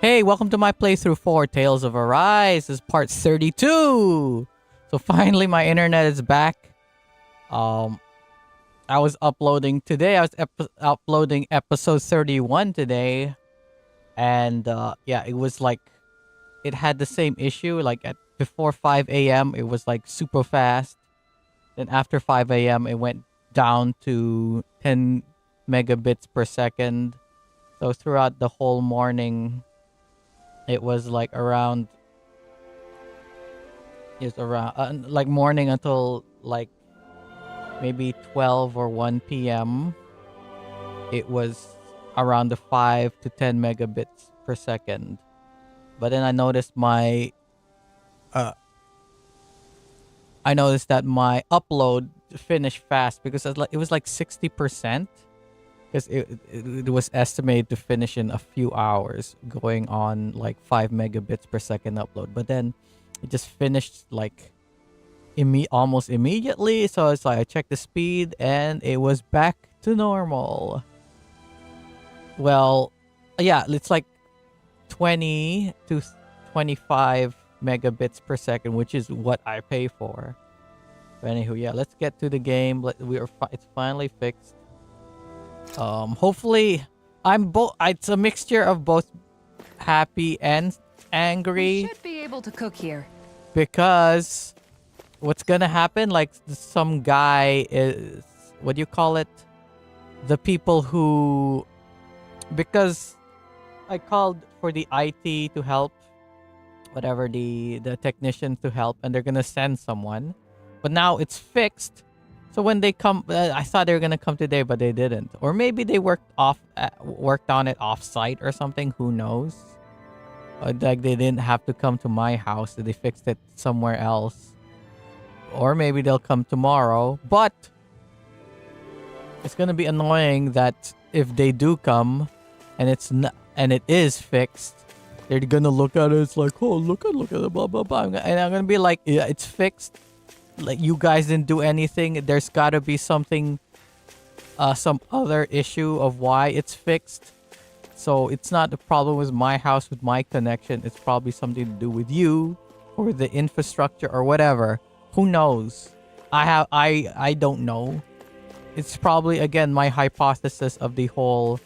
Hey, welcome to my playthrough for Tales of Arise. This is part 32. So finally my internet is back. Um I was uploading today. I was uploading episode 31 today. And yeah, it was like it had the same issue like at before 5 a.m. it was like super fast. Then after 5 a.m. it went down to 10 megabits per second. So throughout the whole morning it was like around like morning until like maybe 12 or 1 p.m. It was around the 5 to 10 megabits per second. But then uh I noticed that my upload finished fast because it was like 60% because it was estimated to finish in a few hours going on like 5 megabits per second upload. But then it just finished like almost immediately. So it's like I checked the speed and it was back to normal. Well, yeah, it's like 20 to 25 megabits per second, which is what I pay for. But anywho, yeah, let's get to the game. It's finally fixed. Hopefully, I'm both. It's a mixture of both happy and angry. We should be able to cook here. Because what's gonna happen? Like some guy is, what do you call it? The people who, because I called for the IT to help, whatever the technician to help, and they're gonna send someone, but now it's fixed. So when they come, I thought they were gonna come today, but they didn't. Or maybe they worked on it off site or something. Who knows? Like they didn't have to come to my house. They fixed it somewhere else. Or maybe they'll come tomorrow. But it's gonna be annoying that if they do come, and it is fixed, they're gonna look at it. It's like, oh, look at it, blah blah blah, and I'm gonna be like, yeah, it's fixed. Like you guys didn't do anything. There's gotta be something, some other issue of why it's fixed. So it's not the problem with my house with my connection. It's probably something to do with you or the infrastructure or whatever. Who knows? I don't know. It's probably again my hypothesis of the whole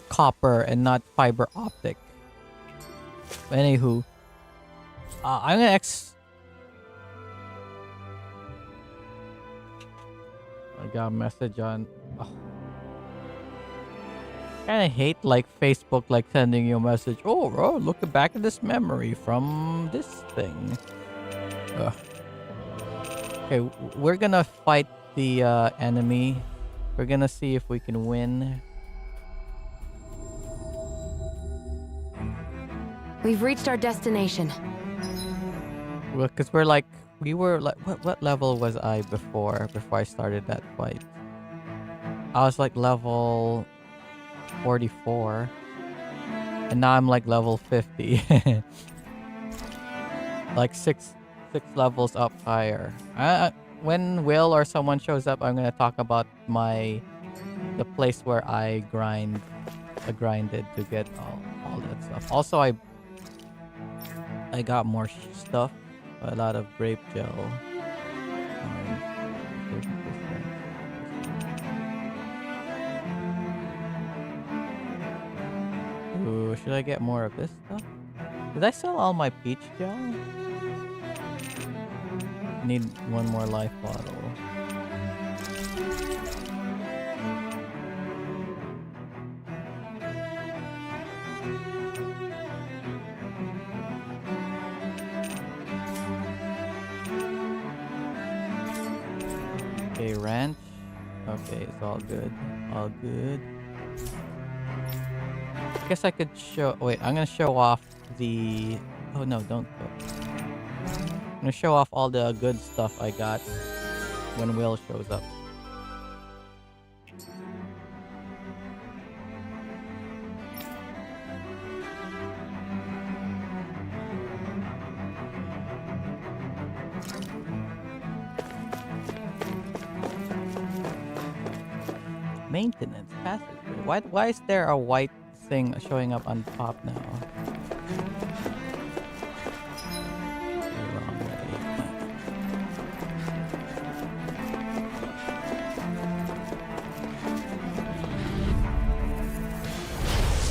copper and not fiber optic. But anywho, I'm gonna I got a message on. Oh. Kind of hate like Facebook like sending you a message. Oh, bro, look back at this memory from this thing. Ugh. Okay, we're gonna fight the enemy. We're gonna see if we can win. We've reached our destination. Well, because we were like, what level was I before I started that fight? I was like level 44, and now I'm like level 50. Like six levels up higher. When Will or someone shows up, I'm gonna talk about the place where I grinded to get all that stuff. Also, I got more stuff. A lot of grape gel. Ooh, should I get more of this stuff? Did I sell all my peach gel? Need one more life bottle. Okay, ranch. Okay, it's all good. All good. I guess I could show... Wait, I'm gonna show off the... Oh no, don't go. I'm gonna show off all the good stuff I got when Will shows up. Maintenance passage. Why is there a white thing showing up on top now? The wrong way.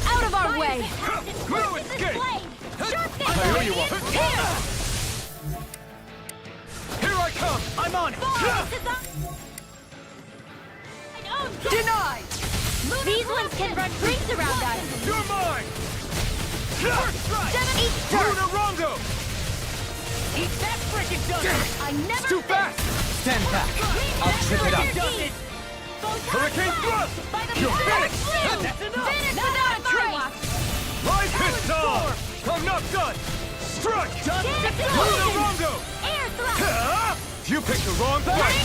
Out of our way! No escape! Here you are! Here I come! I'm on it! Denied! These ones can run rings around us! You're mine! First strike! Eat dirt! Brunarongo! Eat that freaking dust! I never Too fast! Stand back. I'll trip it up. Hurricane thrust! You're finished! That's enough! Finish without a trace! Rise pistol! I'm not done! Strike! Brunarongo! Air thrust! You picked the wrong fight!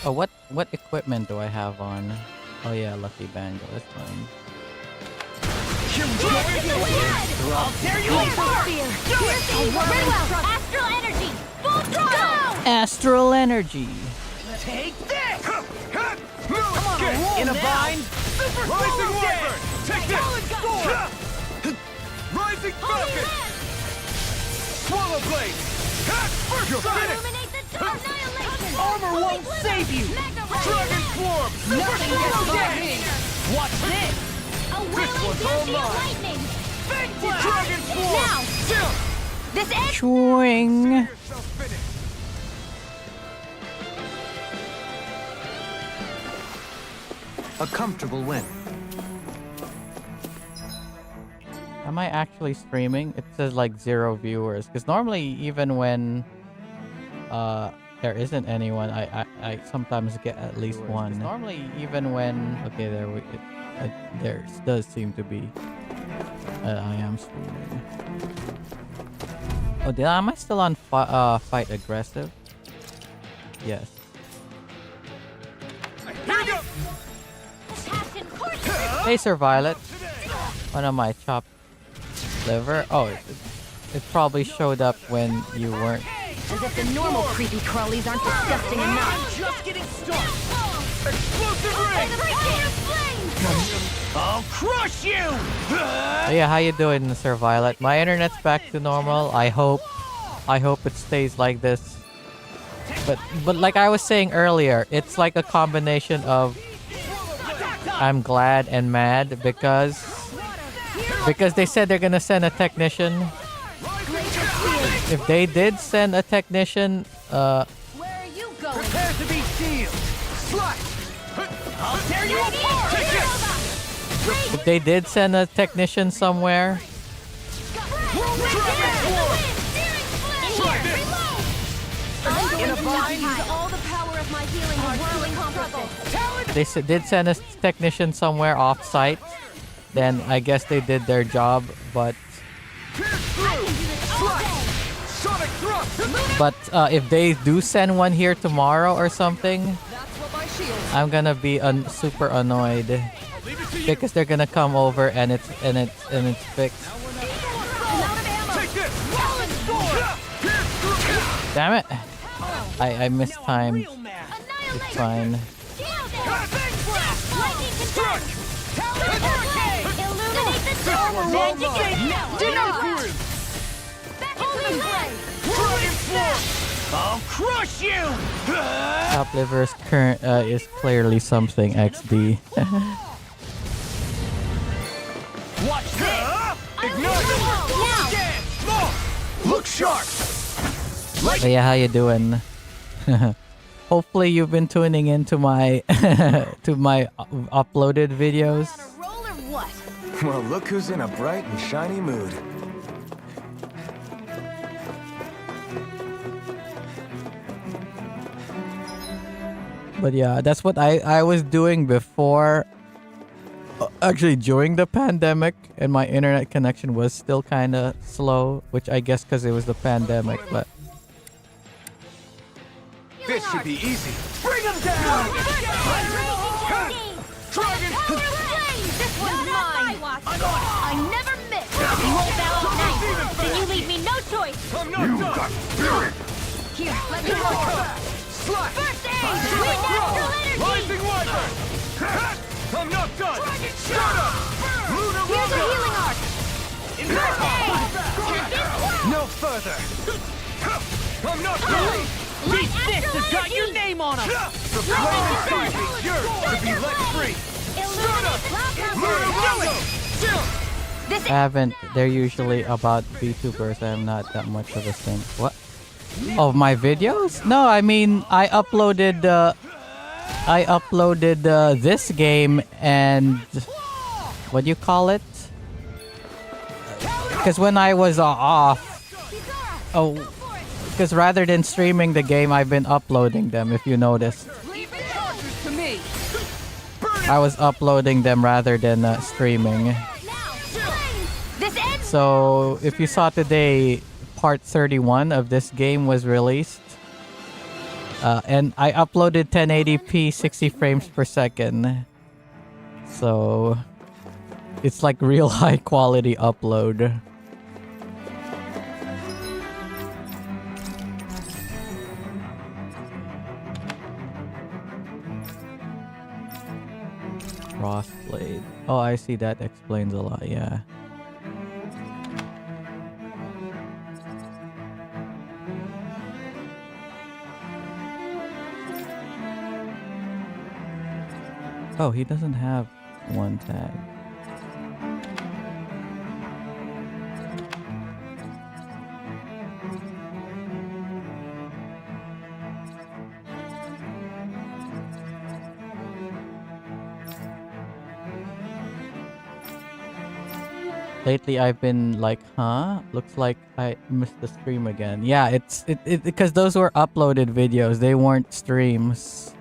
Oh, what equipment do I have on? Oh yeah, Lucky Bango. That's fine. I'll tear you apart! Very well! Astral energy! Full throttle! Astral energy. Take this! No escape! In a bind. Rising Wyvern! Take this! Rising Falcon! Swallow Blade! You're finished! Annihilation! Armor won't save you. Dragon Swarm! Nothing gets by me. Watch this. A This one's all mine. lightning! Dragon Swarm! Now! Jump! This ends! Swing. Yourself finished! A comfortable win. Am I actually streaming? It says like 0 viewers. Because normally, even when there isn't anyone, I sometimes get at least one. Normally, even when there does seem to be. I am streaming. Oh, am I still on fight aggressive? Yes. Here we go! Hey, Sir Violet. One of my chopped liver. Oh, it probably showed up when you weren't. As if the normal creepy crawlies aren't disgusting enough! Just getting started. Explosive ring! I'll crush you. Oh, yeah, how you doing, Sir Violet? My internet's back to normal. I hope it stays like this. But like I was saying earlier, it's like a combination of I'm glad and mad because they said they're gonna send a technician. If they did send a technician, Where are you going? Prepare to be sealed. Slice! I'll tear you apart. Take this! if they did send a technician somewhere, In a bind. All the power of my healing heart whirling struggle. did send a technician somewhere off-site, then I guess they did their job. But Sonic thrust! if they do send one here tomorrow or something, That's what my shield. I'm gonna be super annoyed Leave it to you! because they're gonna come over and it's fixed. Take this! Damn it! I mistimed. It's fine. I'll crush you. Top liver's current is clearly something XD. Watch this. Look sharp! But yeah, how you doing? Hopefully you've been tuning into my to my uploaded videos. Roll or what? Well, look who's in a bright and shiny mood. But yeah, that's what I was doing before. Actually, during the pandemic, and my internet connection was still kind of slow, which I guess because it was the pandemic. But This should be easy. Bring him down. Dragon! This one's mine! I never miss! You won't bow out night! Then you leave me no choice! I'm not done! Here, let me roll! Slash! First aid! Wind astral energy! Rising Wyvern! I'm not done! Shut up! Luna Here's a Rondo! healing arc. No further! I'm not done! These fists have got your name on them! The flaming fight is yours to be let free! Luna Rondo! This I haven't. They're usually about VTubers. I'm not that much of a simp. What? Oh, my videos? No, I mean I uploaded. This game and what do you call it? Because when I was off, because rather than streaming the game, I've been uploading them. If you noticed, To me! I was uploading them rather than streaming. This ends. So if you saw today, part 31 of this game was released. And I uploaded 1080p 60 frames per second. So it's like real high quality upload. Crossblade. Oh, I see. That explains a lot. Yeah. Oh, he doesn't have one tag. Lately I've been like, huh? Looks like I missed the stream again. Yeah, it's because those were uploaded videos. They weren't streams.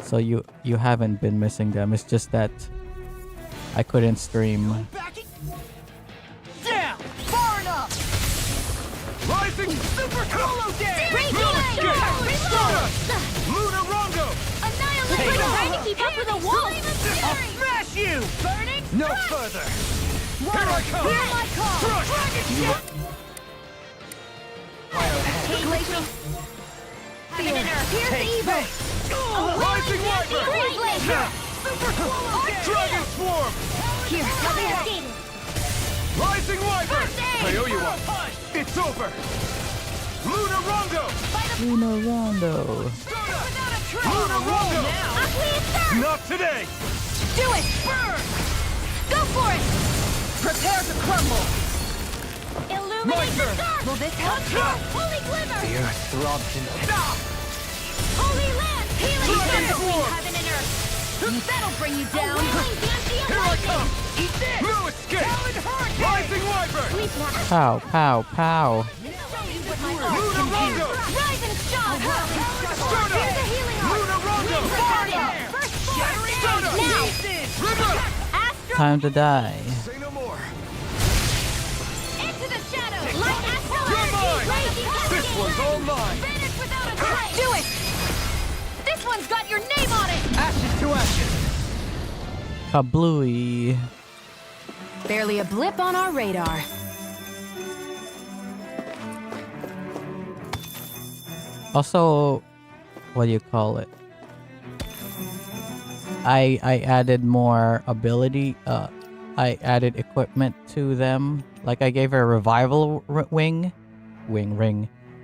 So you haven't been missing them. It's just that I couldn't stream. Down! Far enough! Rising Super Colo Breaking Luna Rondo! Annihilate. Trying to keep up with a wall. I'll smash you! Burning. No further! Here I come! Hear my call. Glacial. Here's the evil. Rising Wiper! Freeze blade. Dragon Swarm! Here, let me escape. Rising Wiper! I owe you one. It's over! Luna Rondo! Luna Rondo. Luna Rondo! Not today! Do it. Burn. Go for it. Prepare to crumble! Illuminate the dark. Will this help? Holy glimmer. The earth throbs in Holy land. Healing Dragon thunder. Swarm! Heaven and earth. That'll bring you down. Here I come! Eat this. No escape! Rising Wiper! Sleep now. Pow, pow, pow. Luna Rondo! Rise and shine. Start Here's a up! healing arc. Luna Rondo! First Start up! now. River! Astro. Time to die. Say no more! Into the shadows. Light astral You're mine! energy. This one's all mine! Vanish without a trace. Do it. This one's got your name on it. Ashes to ashes! Kablooey. Barely a blip on our radar. Also, what do you call it? I added more ability. I added equipment to them. Like I gave her a revival ring.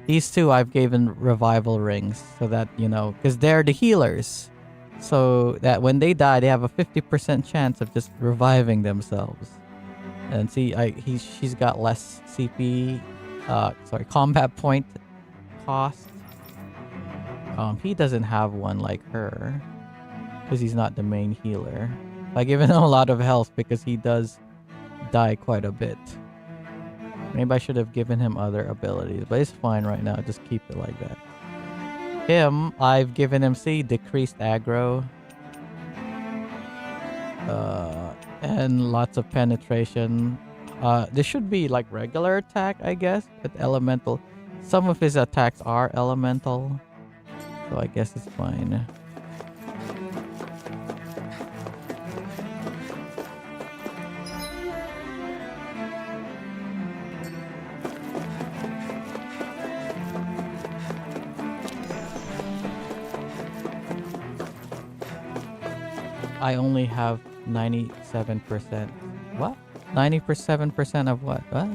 These two I've given revival rings so that you know, because they're the healers, so that when they die, they have a 50% chance of just reviving themselves. And see, she's got less CP, combat point cost. He doesn't have one like her because he's not the main healer. I given him a lot of health because he does die quite a bit. Maybe I should have given him other abilities, but it's fine right now. Just keep it like that. Him, I've given him decreased aggro. And lots of penetration. This should be like regular attack, I guess, but elemental. Some of his attacks are elemental, so I guess it's fine. I only have 97%. What? 97% of what? What?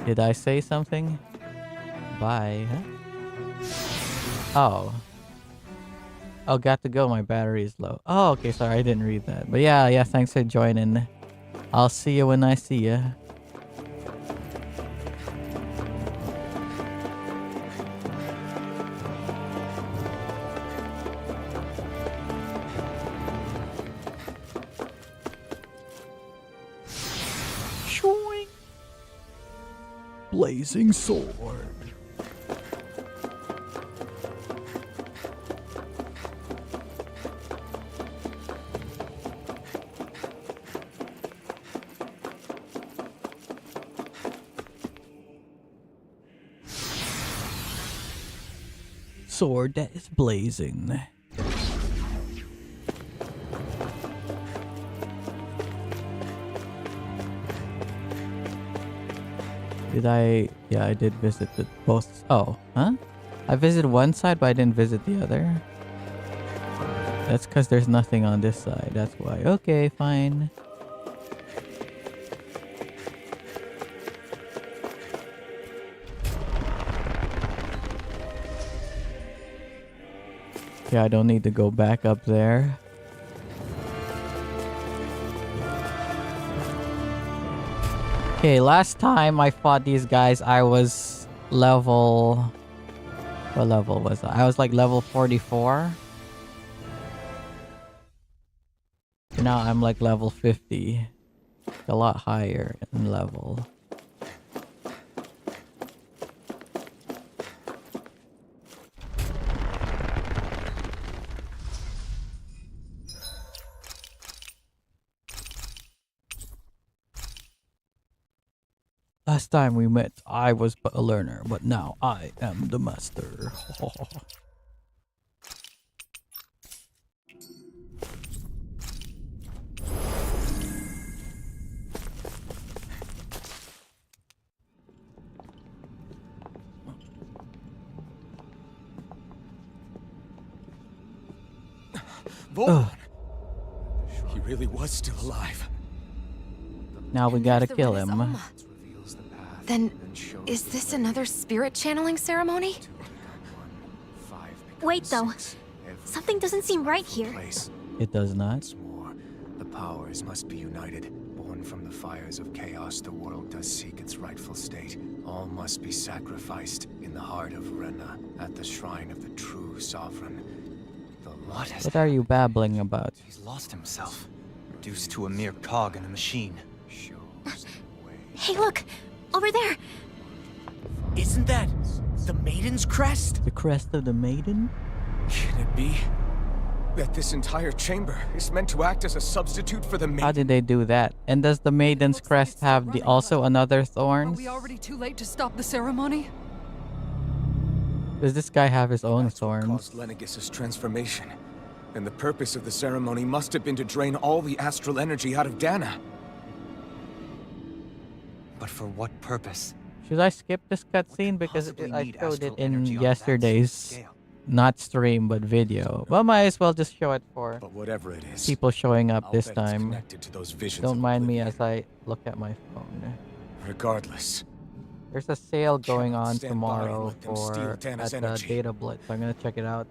Did I say something? Bye. Huh? Oh. Oh, got to go. My battery is low. Oh, okay. Sorry, I didn't read that. But yeah, thanks for joining. I'll see you when I see you. Blazing sword. Sword that is blazing. Did I? Yeah, I did visit the both. Oh, huh? I visited one side, but I didn't visit the other. That's because there's nothing on this side. That's why. Okay, fine. Yeah, I don't need to go back up there. Okay, last time I fought these guys, I was level... What level was I? I was like level 44. Now I'm like level 50. A lot higher in level. Last time we met, I was but a learner, but now I am the master. Volan! He really was still alive. Now we gotta kill him. Then, is this another spirit channeling ceremony? Wait, though. Something doesn't seem right here. It does not. Once more, the powers must be united. Born from the fires of chaos, the world does seek its rightful state. All must be sacrificed in the heart of Rena, at the shrine of the true sovereign. What are you babbling about? He's lost himself, reduced to a mere cog in a machine. Hey, look! Over there! Isn't that the Maiden's crest? The crest of the maiden? Can it be that this entire chamber is meant to act as a substitute for the maiden? How did they do that? And does the maiden's crest have the also another Are thorns? we already too late to stop the ceremony? Does this guy have his own That's what thorns? caused Lenegis' transformation. And the purpose of the ceremony must have been to drain all the astral energy out of Dana. But for what purpose? Should I skip this cutscene because Possibly I need showed it astral in energy on that yesterday's scale. not stream but video. Well, might as well just show it for But whatever it is, people showing up I'll this bet it's time. connected to those visions Don't of mind me oblivion. as I look at my phone. Regardless, There's a sale going cannot on stand by and tomorrow let them steal for Dana's at the energy. Data Blitz. I'm gonna check it out.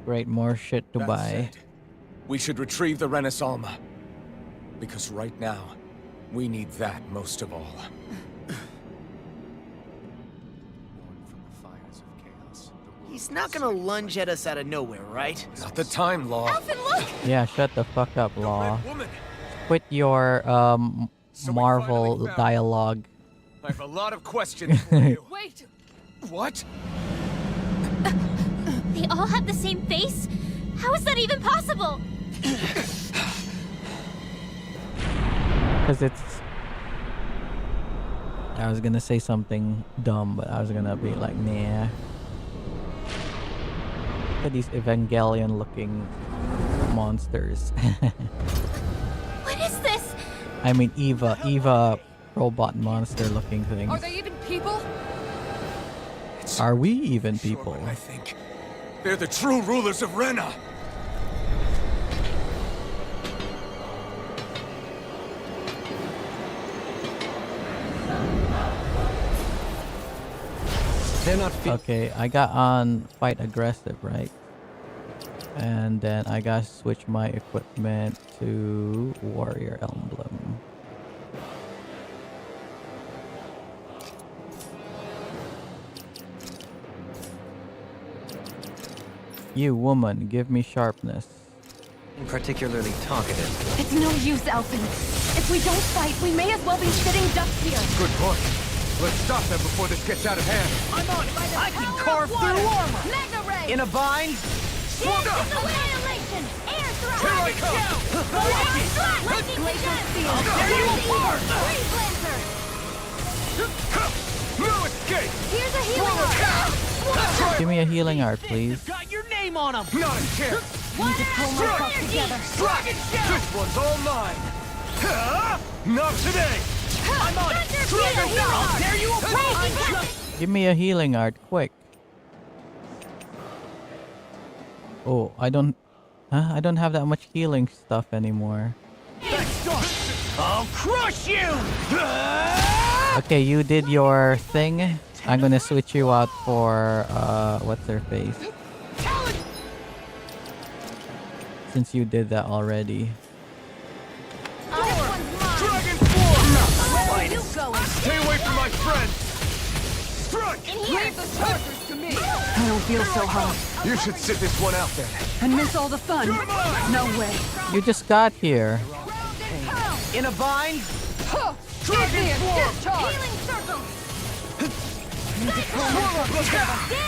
Great, more shit to that buy. said, we should retrieve the Renaissance. Because right now, we need that most of all. He's not gonna lunge at us out of nowhere, right? Not the time, Law. Alvin, look! Yeah, shut the fuck up, Law. Red woman! Quit your So we Marvel finally found- dialogue. I have a lot of questions for you. Wait! What? They all have the same face? How is that even possible? Because it's... I was gonna say something dumb, but I was gonna be like, nah. Look at these Evangelion-looking monsters. What is this? I mean, Eva robot monster-looking Are things. they even people? Are we even people? Sure, I think They're the true rulers of Rena. They're not Okay, I got on fight aggressive, right? And then I gotta switch my equipment to warrior emblem. You woman, give me sharpness. Particularly talkative. It's no use, Alphen. If we don't fight, we may as well be sitting ducks here. Good point. Let's stop them before this gets out of hand. I'm on it. I can carve through armor. Mega ray. In a bind? Annihilation. Air thrust. Here I come. Lightning glacial steel. Tear you apart. Freeze lancer. No escape. Here's a healing art. Give me a healing art, please. Got your name on them. Not a chance. Need to pull myself together. This one's all mine. Not today. I'm on it. Dragon I'll tear you apart. Give me a healing art, quick. Oh, I don't have that much healing stuff anymore. I'll crush you. Okay, you did your thing. I'm gonna switch you out for what's her face? Since you did that already. Dragon form. Where are you going? Stay away from my friends. Strike. Leave the sorcerers to me. I don't feel so hot. You should sit this one out then. And miss all the fun. You're mine. No way. You just got here. In a bind? Dragon form. Discharge. Healing circle.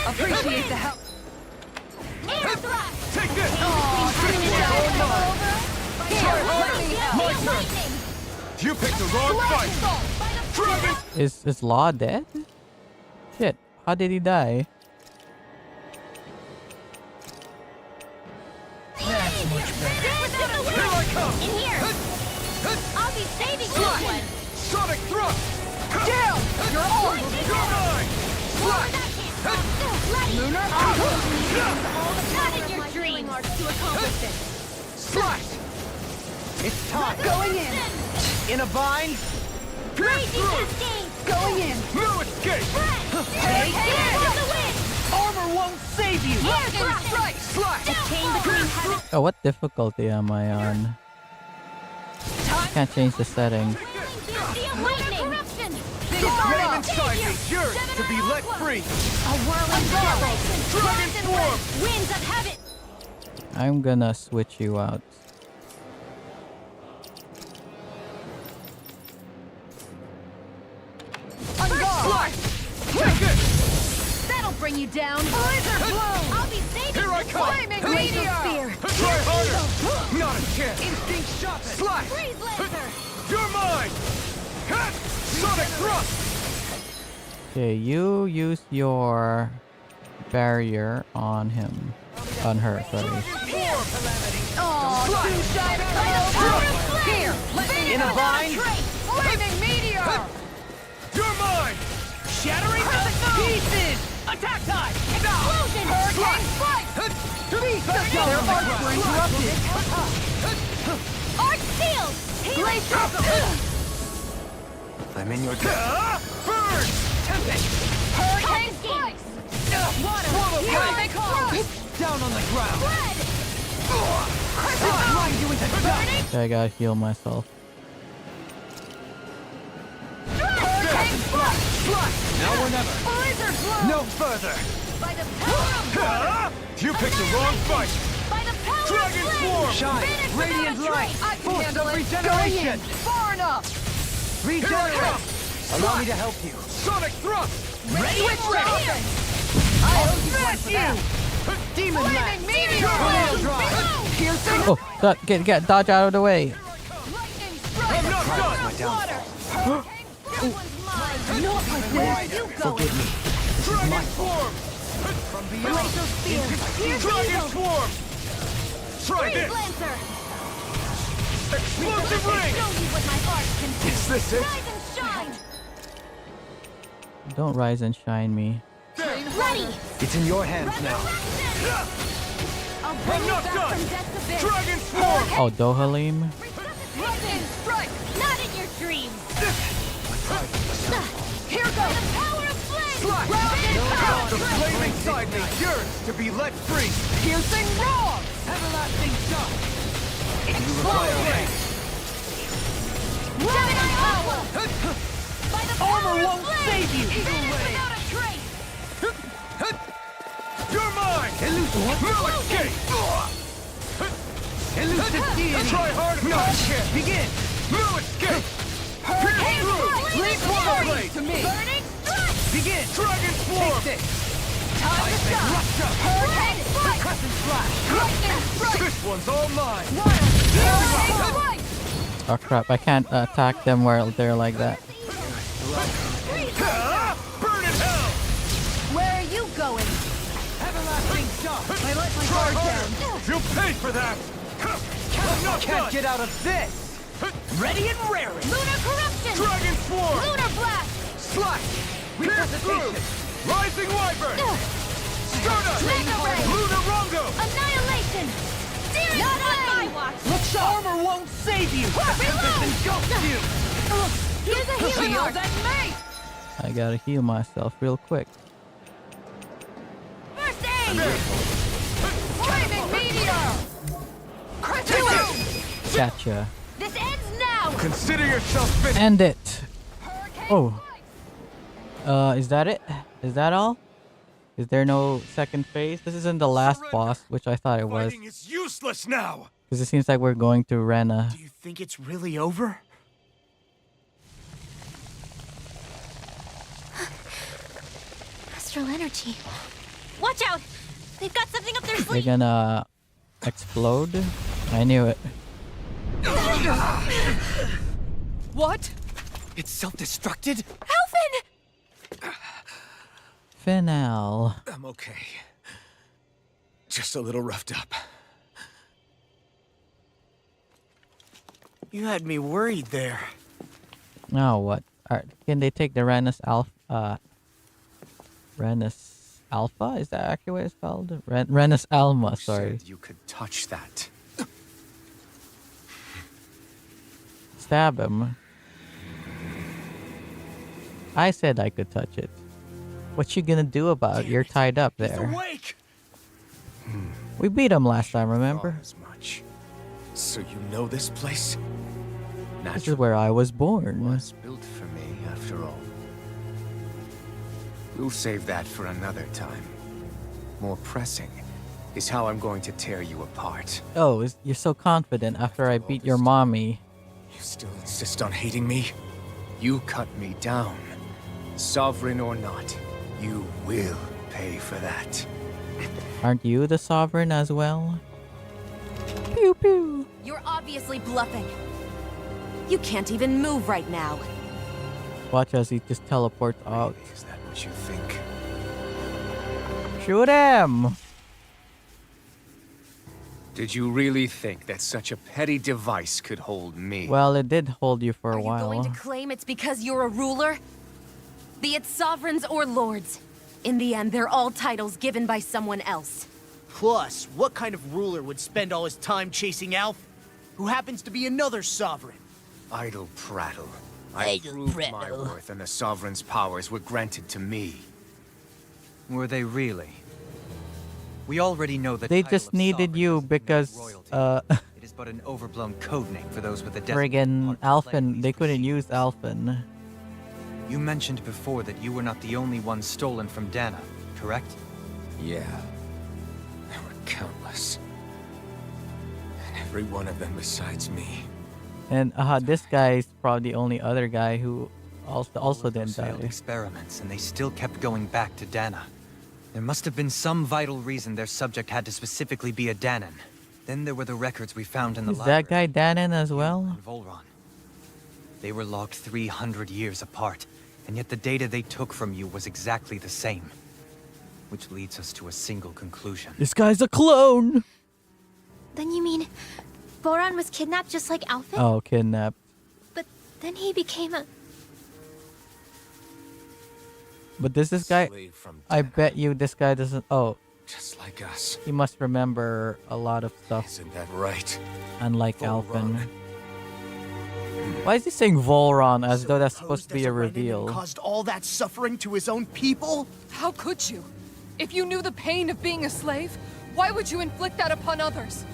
Appreciate the help. Air thrust. Take this. My turn. You picked the wrong fight. Dragon. Is Law dead? Shit, how did he die? Here I come. In here. I'll be saving this one. Sonic thrust. Down. You're on. You're mine. Lunar. Not in your dreams. To accomplish this. Slash. It's time. Going in. In a bind? Crazy cascade. Going in. No escape. Take the wind. Armor won't save you! Air thrust. Slash. Chain between heaven. Oh, what difficulty am I on? Can't change the settings. Lightning. Corruption. The flame inside me yearns to be let free. A whirling gale. Dragon form. Winds of heaven. I'm gonna switch you out. Slash. Take it. That'll bring you down. Blizzard blow. I'll be saving Here I this come. one. Glacial spear. Try harder. Not a chance. Instinct sharpened! Slash. Freeze lancer. You're mine. Sonic thrust. Okay, you use your barrier on him. On her, sorry. Too shy to come over. Here. In a bind? Flaming meteor. You're mine. Shattering pieces! Attack time! Explosion. Hurricane strike. Their arcs were interrupted. Arc shield. Healing circle. I'm in your debt. Burn. Tempest! Hurricane strikes. Water. Swallow Here blade. they come. Down on the ground! Red. Grind you into dust! Okay, I gotta heal myself. Hurricane strike. Now or never! Blizzard blow. No further! By the power of water. You picked the wrong fight. By the power Dragon of flame. form. Shine! Finish Radiant without a light! trace. I can Force handle of it. regeneration! Far enough. Here I Regenerate! come. Allow me to help you. Sonic thrust. Switch weapons. I owe you one for that. Demon Flaming Lance! meteor. Tornado drive! Piercing. Oh, get dodge out of the way. Lightning I'm strike. not done. My downfall. That one's mine. Not like this. You go. Forgive me. Dragon form. From beyond. Glacial spear. Here's Dragon Eagle. form. Try Freeze this. lancer. Explosive Let me ring. show you what my heart can do. Is this it? Rise and shine. Don't rise and shine me. There. Ready! It's in your hands now. I'll bring I'm you not back done! from death's abyss! Dragon Swarm! Oh, Dohalim. Lightning strike! Not in your dreams! Here goes! The power of flame! Slash! The flaming side may yearns to be let free! Piercing roar! Everlasting shot! Explode! Gemini power! By the power Armor of won't flame! save you! Finish without a trace! You're mine! No escape! Elusive deity! Try hard, no chance! Begin! No escape! Hurricane Leap strike! blade! To me! Burning strike! Begin! Dragon Swarm! Take this! Time to stop! Rupture! Hurricane strike! Crescent flash! Lightning strike! This one's all mine! Hurricane strike! Oh crap! I can't attack them while they're like that. Burn in hell! Where are you going? Everlasting shot! I let my Try guard harder! down! You'll pay for that! I'm not Can't done! get out of this! Ready and raring! Lunar corruption! Dragon Swarm! Lunar blast! Slash! Pierce through! Rising Wyvern! Stardust! Mega ray! Lunar Rongo! Annihilation! Searing Not on my watch! Look sharp! Armor won't save you! Reload! Engulf you! Here's a healing Shield arc! and me! I gotta heal myself real quick. First aid! Flaming meteor! Gotcha. This ends now! Consider yourself finished! End it. Hurricane Oh. strike! Is that it? Is that all? Is there no second phase? This isn't the last boss, which I thought it was. Fighting is useless now! Because it seems like we're going to Rena. Do you think it's really over? Astral energy. Watch out! They've got something up their They're sleeve! gonna explode. I knew it. What? It's self-destructed? Alvin! Finale. I'm okay. Just a little roughed up. You had me worried there. Now what? Can they take the Renus Alpha? Renus Alpha? Is that actually what it's called? Renus Alma, sorry. Said you could touch that. Stab him. I said I could touch it. What you gonna do about it? You're tied up He's there. awake! We beat him last time, remember? Thought as much. So you know this place? This is where I was born. Was built for me, after all. We'll save that for another time. More pressing is how I'm going to tear you apart. Oh, you're so confident after I beat your mommy. You still insist on hating me? You cut me down. Sovereign or not, you will pay for that. Aren't you the sovereign as well? Pew pew. You're obviously bluffing. You can't even move right now. Watch as he just teleports out. Is that what you think? Shoot him! Did you really think that such a petty device could hold me? Well, it did hold you for a Are you going while. to claim it's because you're a ruler? Be it sovereigns or lords. In the end, they're all titles given by someone else. Plus, what kind of ruler would spend all his time chasing Alf, who happens to be another sovereign? Idle prattle. I proved my worth and the Sovereign's powers were granted to me. Were they really? We already know that They just needed you because, it is but an overblown codename for those with a friggin' Alphen, they couldn't use Alphen. You mentioned before that you were not the only one stolen from Dana, correct? Yeah. There were countless. And every one of them besides me. And this guy is probably the only other guy who also didn't Failed die. experiments, and they still kept going back to Dana. There must have been some vital reason their subject had to specifically be a Danan. Then there were the records we found in the Is library. that guy Danon as well? And Volron. They were logged 300 years apart, and yet the data they took from you was exactly the same. Which leads us to a single conclusion. This guy's a clone! Then you mean Boron was kidnapped just like Alvin? Oh, kidnapped. But then he became a... But this guy? Slave from I Dana, bet you this guy doesn't. Oh, just like us. he must remember a lot of stuff, Isn't that right? unlike Volron. Alphen. Why is he saying Volron as though that's supposed to be a Renan reveal? caused all that suffering to his own people? How could you? If you knew the pain of being a slave, why would you inflict that upon others?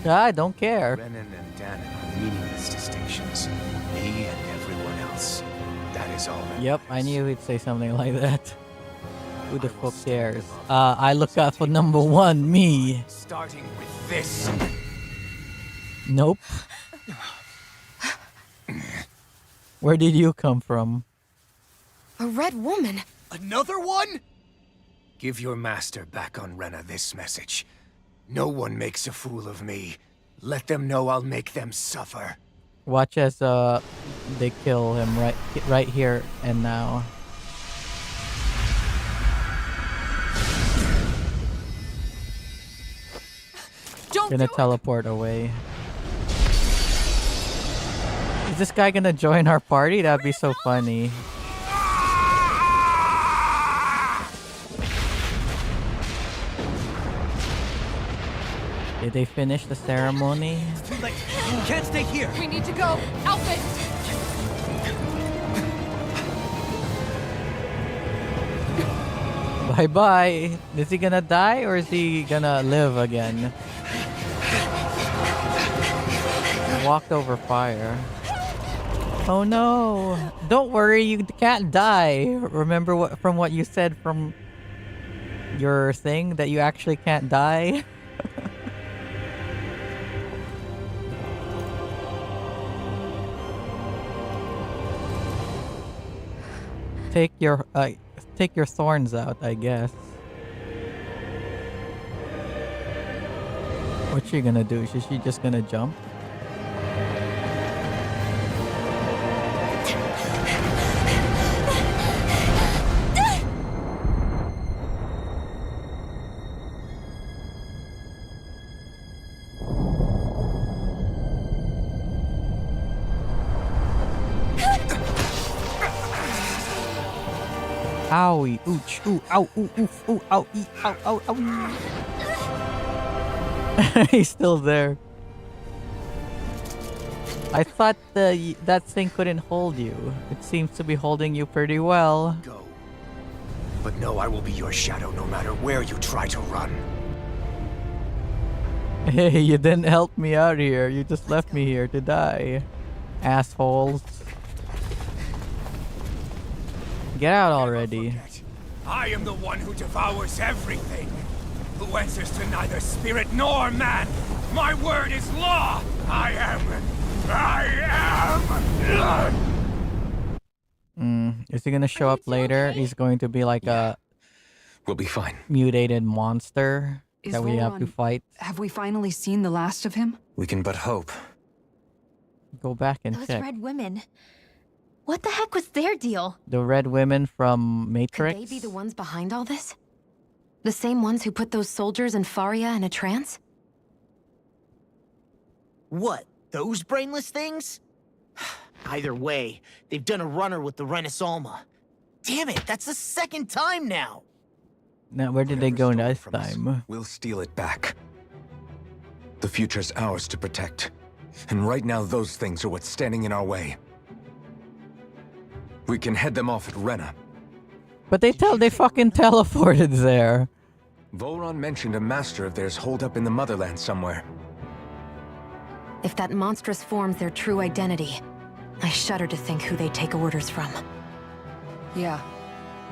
I don't care. Renan and Dana are meaningless distinctions. Me and everyone else. That is all that Yep, I matters. knew he'd say something like that. Who the I will fuck stand cares? above I look out for number one, me. Starting with this. Nope. Where did you come from? A red woman. Another one? Give your master back on Rena this message. No one makes a fool of me. Let them know I'll make them suffer. Watch as they kill him right here and now. Don't Gonna do teleport away. Is this guy gonna join our party? That'd be so funny. Did they finish the ceremony? Too late. You can't stay here. it. We need to go. Alphen! Bye bye. Is he gonna die or is he gonna live again? He walked over fire. Oh no! Don't worry, you can't die. Remember what you said from your thing that you actually can't die? Take your thorns out, I guess. What's she gonna do? Is she just gonna jump? Owie, ooch, ooh, ow, ooh, oof, ooh, ow, ee, ow, ow, ow. He's still there. I thought that thing couldn't hold you. It seems to be holding you pretty well. Go. But no, I will be your shadow no matter where you try to run. Hey, you didn't help me out here. You just left me here to die. Assholes. Get out already. Forget. I am the one who devours everything. Who answers to neither spirit nor man. My word is law. I am. Is he gonna show up later? He's going to be like a We'll be fine. mutated monster Is that we have to Volron- fight. Have we finally seen the last of him? We can but hope. Go back and Those check. red women. What the heck was their deal? The red women from Could Matrix. they be the ones behind all this? The same ones who put those soldiers in Faria in a trance? What, those brainless things? Either way, they've done a runner with the Renaissance. Damn it, that's the second time now! Now, where did they go Whatever's this stolen from us, time? We'll steal it back. The future's ours to protect. And right now, those things are what's standing in our way. We can head them off at Rena. But they fucking teleported there. Volron mentioned a master of theirs holed up in the motherland somewhere. If that monstrous form's their true identity, I shudder to think who they take orders from. Yeah.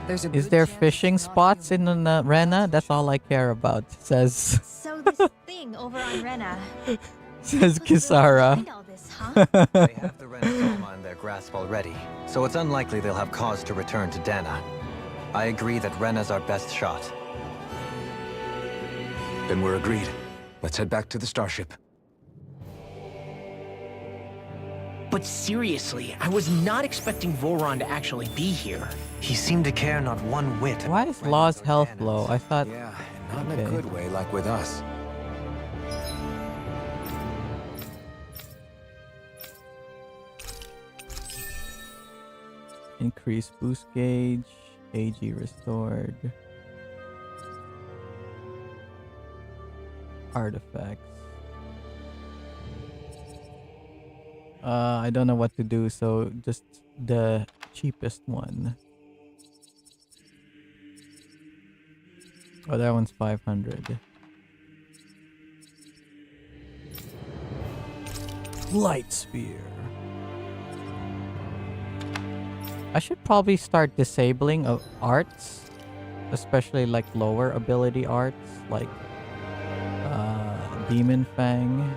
There's a Is good there chance fishing it's not spots him. in Rena? That's all I care about. Says So this thing over on Rena. says who's really Kisara. behind all this, huh? They have the Renaissance in their grasp already, so it's unlikely they'll have cause to return to Dana. I agree that Rena's our best shot. Then we're agreed. Let's head back to the starship. But seriously, I was not expecting Voron to actually be here. He seemed to care not one whit. Why is Law's health low? I thought. Yeah, not in Okay. a good way like with us. Increase boost gauge. AG restored. Artifacts. I don't know what to do, so just the cheapest one. Oh, that one's 500. Light Spear. I should probably start disabling arts, especially like lower ability arts, like Demon Fang.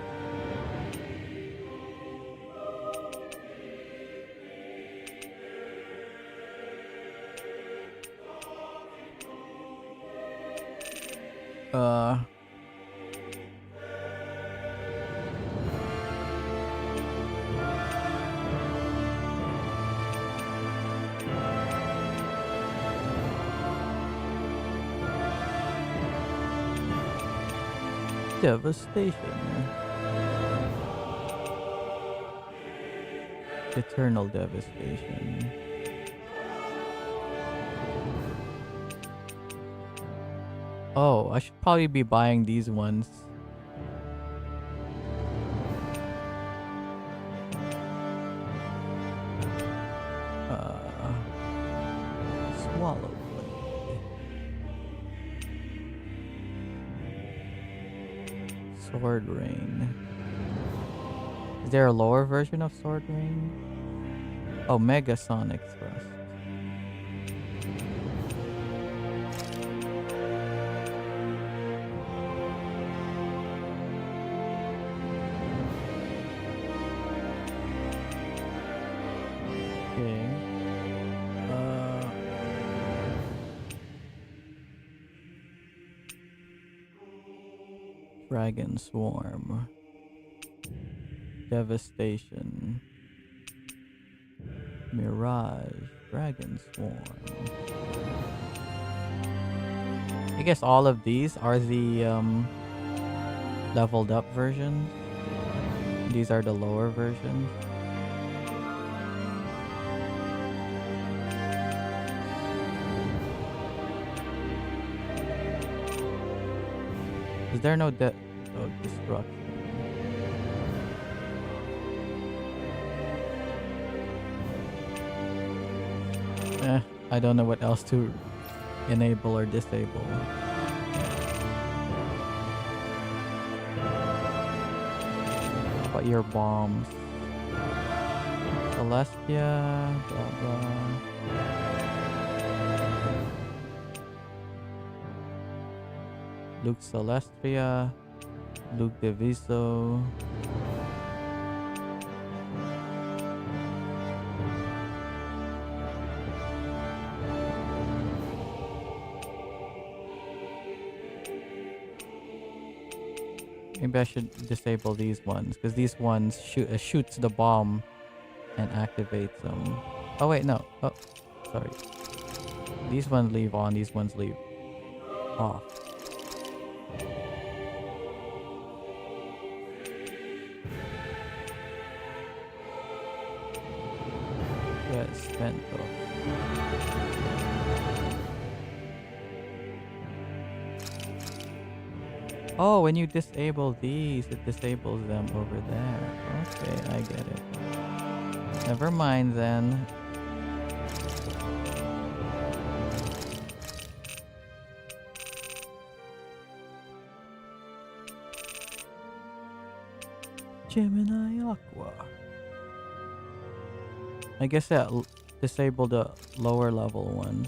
Devastation. Eternal Devastation. Oh, I should probably be buying these ones. Swallow Blade. Sword Rain. Is there a lower version of Sword Rain? Oh, Mega Sonic Thrust. Okay. Dragon Swarm. Devastation. Mirage. Dragon Swarm. I guess all of these are the leveled up versions. These are the lower versions. Is there no destruction? I don't know what else to enable or disable. But your bombs. Celestia, blah blah. Luke Celestia, Luke Deviso. Maybe I should disable these ones, because these ones shoots the bomb and activates them. Oh wait, no. Oh, sorry. These ones leave on, these ones leave off. Yes, Vento. Oh, when you disable these, it disables them over there. Okay, I get it. Never mind then. Gemini Aqua. I guess that disable the lower level ones.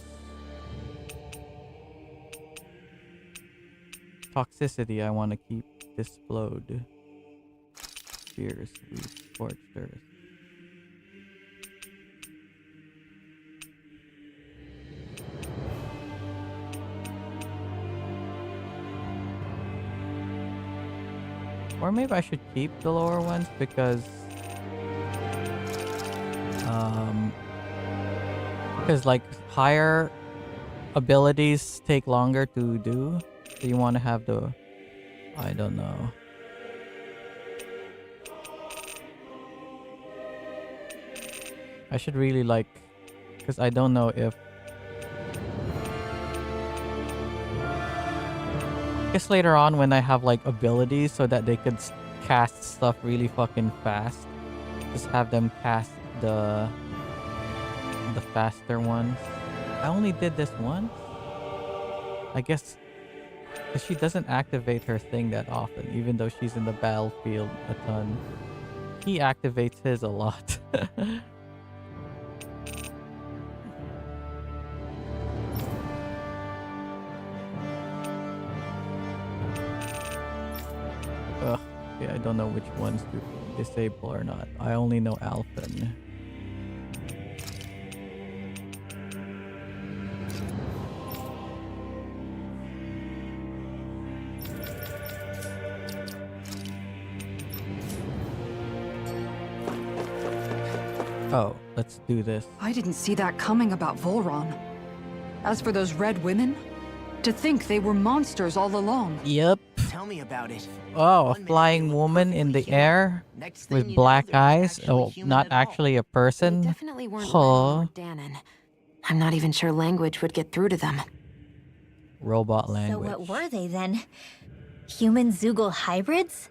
Toxicity, I want to keep Displode. Fierce, Scorched Earth. Or maybe I should keep the lower ones because like higher abilities take longer to do. So you want to have the, I don't know. I should really like, because I don't know if guess later on when I have like abilities so that they could cast stuff really fucking fast, just have them cast the faster ones. I only did this once. I guess 'cause she doesn't activate her thing that often, even though she's in the battlefield a ton. He activates his a lot. Ugh, yeah, I don't know which ones to disable or not. I only know Alphen. Oh, let's do this. I didn't see that coming about Volron. As for those red women, to think they were monsters all along. Yep. Tell me about it. Oh, a flying woman in the air with black eyes. Oh, not actually a They person. definitely weren't Huh. Renan or Danon. I'm not even sure language would get through to them. Robot So language. what were they then? Human Zoogle hybrids?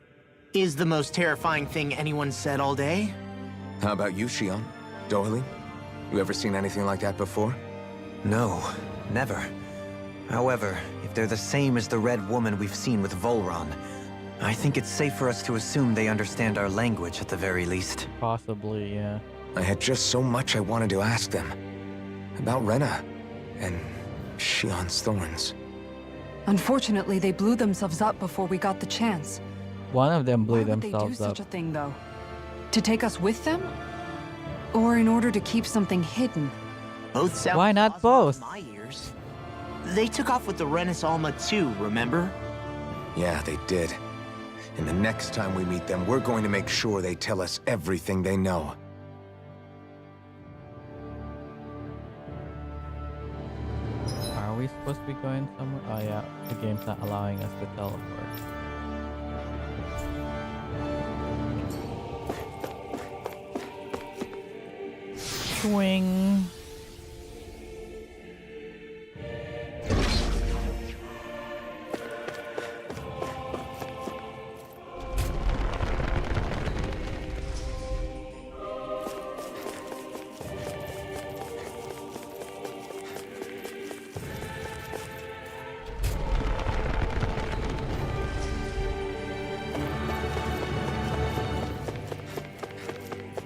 Is the most terrifying thing anyone said all day? How about you, Shion? Doily? You ever seen anything like that before? No, never. However, if they're the same as the Red Woman we've seen with Volron, I think it's safe for us to assume they understand our language at the very least. Possibly, yeah. I had just so much I wanted to ask them. About Rena and Shion's thorns. Unfortunately, they blew themselves up before we got the chance. One of them blew Why would they do themselves up. such a thing, though? To take us with them? Or in order to keep something hidden? Both sound Why not plausible both? in my ears. They took off with the Renis Alma too, remember? Yeah, they did. And the next time we meet them, we're going to make sure they tell us everything they know. Are we supposed to be going somewhere? Oh yeah, the game's not allowing us to teleport. Swing.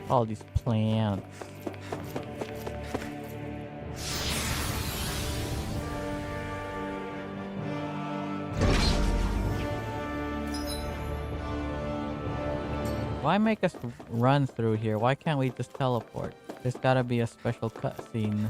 All these plants. Why make us run through here? Why can't we just teleport? There's gotta be a special cutscene.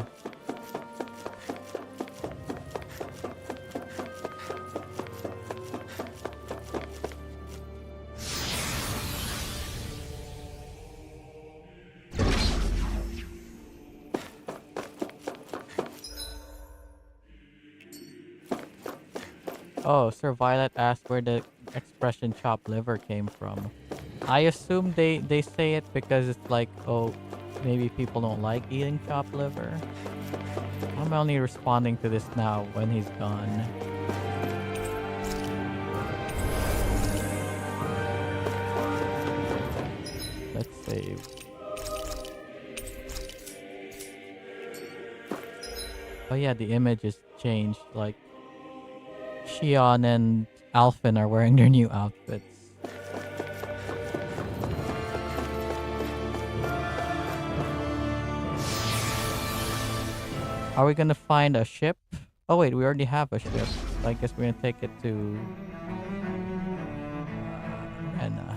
Oh, Sir Violet asked where the expression chopped liver came from. I assume they say it because it's like, oh, maybe people don't like eating chopped liver. I'm only responding to this now when he's gone. Let's save. Oh yeah, the image is changed. Like, Shion and Alphen are wearing their new outfits. Are we gonna find a ship? Oh wait, we already have a ship. So I guess we're gonna take it to Rena.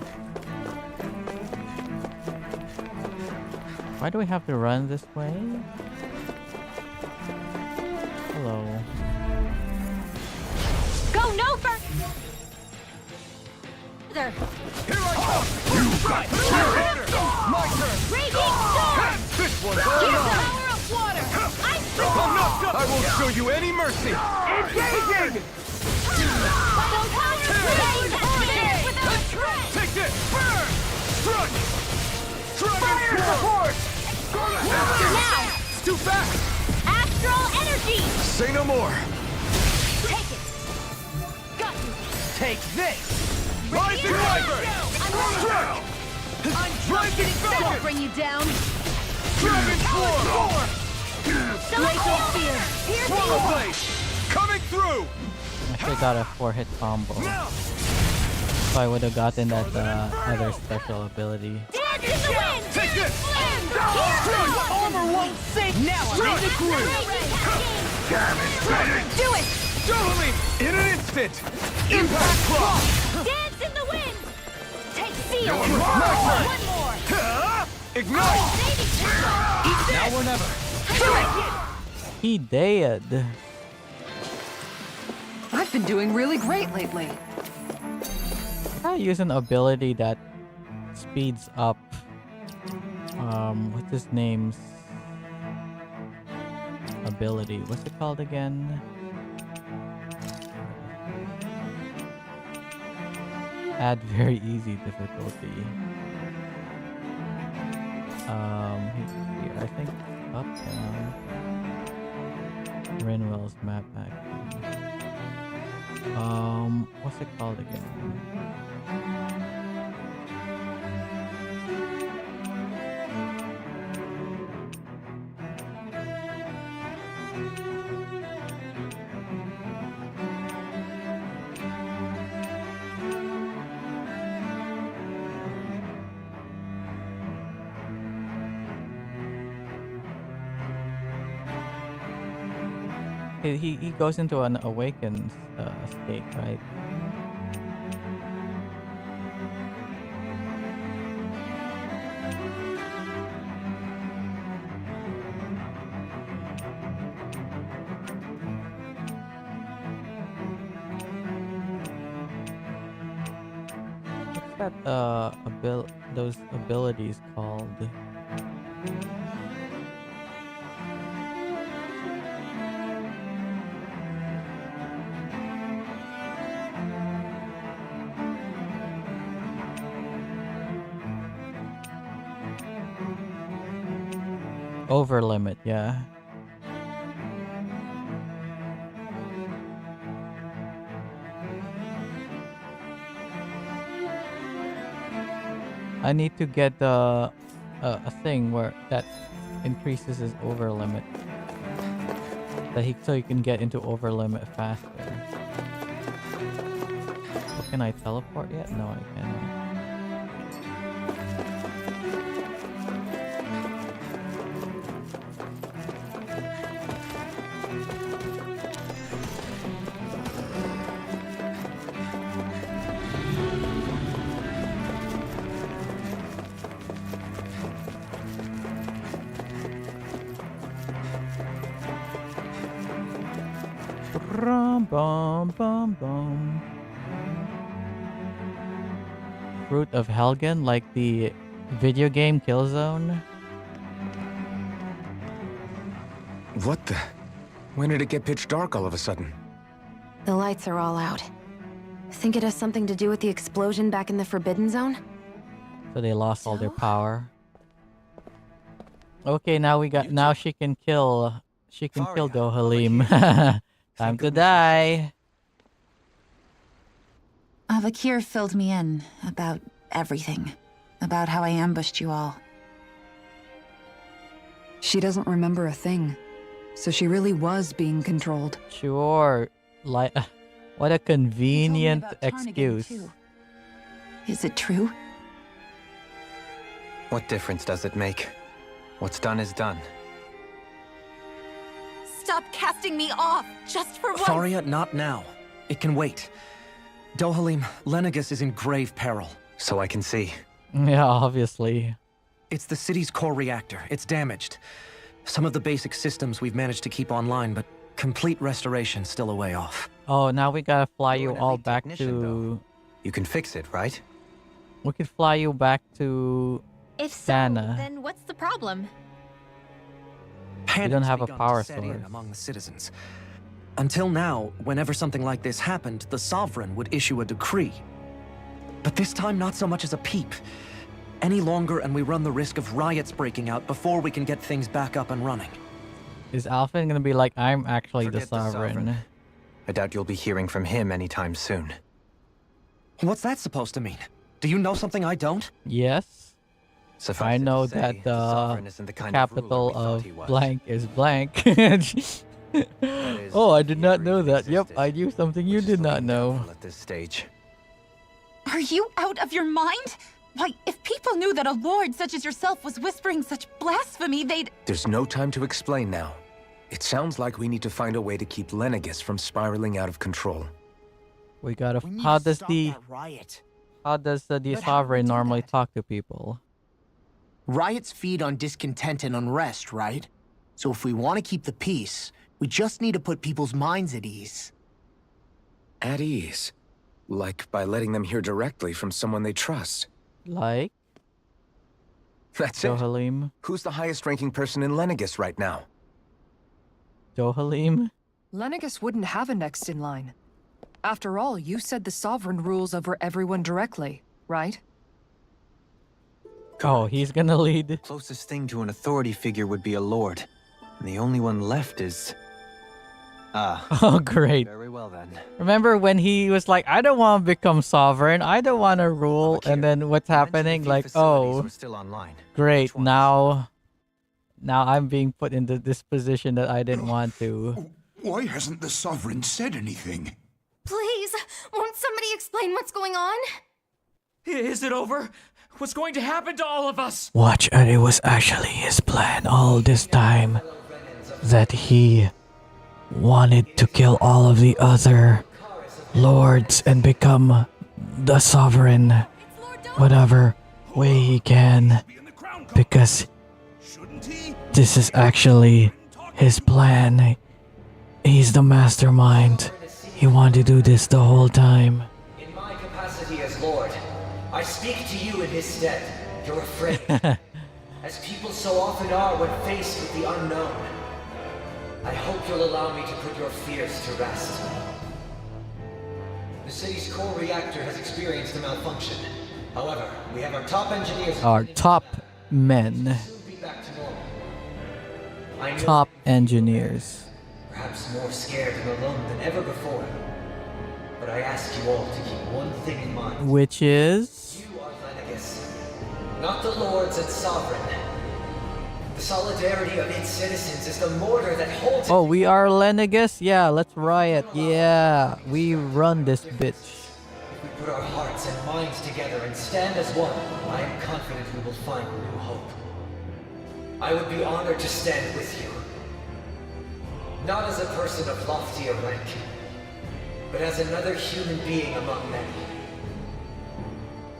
Why do we have to run this way? Hello. Go no further! Here I come! You got my turn! Raging storm! This one's all Here's the mine! power of water! I won't show you any mercy! Engaging! Don't power blade! Without a threat! Take this! Burn! Strike! Dragon support! Now! It's too fast! Astral energy! Say no more! Take it! Got you! Take this! Rising Wyvern! Strike! Rising That'll Falcon! bring you down. Dragon Swarm! Glacial Spear. Swallow Blade! Coming through! I should have got a 4-hit combo. Now! So I would have gotten that other special ability. Dance in the wind. Take this! Strike! Armor won't sink! Now I'm in the groove! Do it. Doubling! In an instant! Impact Cross! Dance in the wind. Take seal. You're mine. One more. Ignite! Now or never. He did. I've been doing really great lately. I use an ability that speeds up. What's his name's ability? What's it called again? Add very easy difficulty. Here, I think up down. Rinwell's map pack. What's it called again? He goes into an awakened state, right? What's that those abilities called? Over limit, yeah. I need to get a thing where that increases his over limit, so he can get into over limit faster. Oh, can I teleport yet? No, I cannot. Bum, bum, bum. Fruit of Helgen, like the video game Killzone. What the? When did it get pitch dark all of a sudden? The lights are all out. Think it has something to do with the explosion back in the Forbidden Zone? So they lost all their power. Okay, now we got. Now she can kill. She can kill Dohalim. Time to die. Avakir filled me in about everything. About how I ambushed you all. She doesn't remember a thing. So she really was being controlled. Sure. Like, what a convenient excuse. Is it true? What difference does it make? What's done is done. Stop casting me off, just for once! Faria, not now. It can wait. Dohalim, Lenegus is in grave peril. So I can see. Yeah, obviously. It's the city's core reactor. It's damaged. Some of the basic systems we've managed to keep online, but complete restoration still a way off. Oh, now we gotta fly you all back to... Though. You can fix it, right? We could fly you back to... If so, Dana. then what's the problem? You don't have a Panic's power begun to set in source. among the citizens. Until now, whenever something like this happened, the Sovereign would issue a decree. But this time, not so much as a peep. Any longer, and we run the risk of riots breaking out before we can get things back up and running. Is Alphen gonna be like, I'm actually Forget the sovereign? I doubt you'll be hearing from him anytime soon. What's that supposed to mean? Do you know something I don't? Yes. Suffice I it to know say, that the the Sovereign isn't the kind of ruler capital we thought of he was. blank is blank. is, Oh, I did he not never know even that. Yep, existed, I knew something you which is did not looking know. doubtful at this stage. Are you out of your mind? Why, if people knew that a lord such as yourself was whispering such blasphemy, they'd... There's no time to explain now. It sounds like we need to find a way to keep Lenegis from spiraling out of control. We gotta. We need How to does stop the that riot. the But how do we sovereign do normally that? talk to people? Riots feed on discontent and unrest, right? So if we want to keep the peace, we just need to put people's minds at ease. At ease? Like by letting them hear directly from someone they trust. Like That's it. Dohalim. Who's the highest-ranking person in Lenegis right now? Dohalim. Lenegis wouldn't have a next in line. After all, you said the Sovereign rules over everyone directly, right? Oh, he's gonna lead. Closest thing to an authority figure would be a lord. And the only one left is... Oh, great. Very well then. Remember when he was like, I don't want to become sovereign, I don't want to rule, and then what's You mentioned happening? a few Like, facilities oh, were still online. great, Which ones? now I'm being put into this position that I didn't want to. Why hasn't the Sovereign said anything? Please, won't somebody explain what's going on? Is it over? What's going to happen to all of us? Watch, and it was actually his plan all this time that he wanted to kill all of the other lords and become the sovereign whatever way he can, because this is actually his plan. He's the mastermind. He wanted to do this the whole time. In my capacity as Lord, I speak to you in his stead. You're afraid, as people so often are when faced with the unknown. I hope you'll allow me to put your fears to rest. The city's core reactor has experienced a malfunction. However, we have our top engineers... Our top men. Soon be back to normal. I know Top engineers. perhaps more scared and alone than ever before. But I ask you all to keep one thing in mind. Which is... You are Lenegis, not the lords and sovereign. The solidarity of its citizens is the mortar that holds Oh, it. we are Lenegis? Yeah, let's riot. Yeah, we run this bitch. If we put our hearts and minds together and stand as one, I am confident we will find new hope. I would be honored to stand with you. Not as a person of loftier rank, but as another human being among many.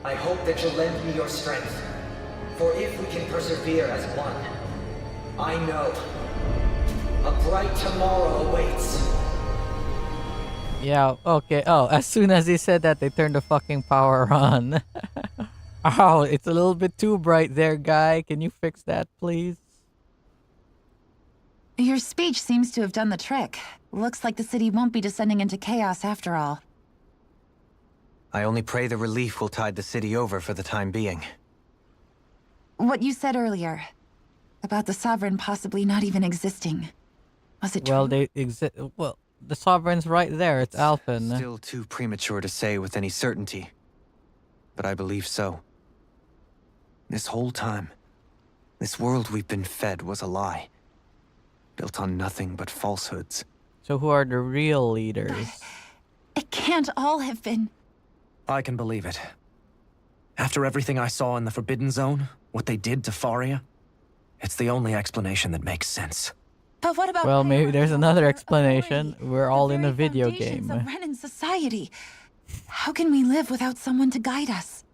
I hope that you'll lend me your strength, for if we can persevere as one, I know a bright tomorrow awaits. Yeah, okay. Oh, as soon as he said that, they turned the fucking power on. Oh, it's a little bit too bright there, guy. Can you fix that, please? Your speech seems to have done the trick. Looks like the city won't be descending into chaos after all. I only pray the relief will tide the city over for the time being. What you said earlier, about the Sovereign possibly not even existing. Was it Well, true? they exist. Well, the sovereign's right there. It's Alphen. Still too premature to say with any certainty. But I believe so. This whole time, this world we've been fed was a lie. Built on nothing but falsehoods. So who are the real leaders? It can't all have been... I can believe it. After everything I saw in the Forbidden Zone, what they did to Faria, it's the only explanation that makes sense. But what about... Well, maybe there's another explanation. authority? We're The all in a very video foundations game. of Renan society. How can we live without someone to guide us?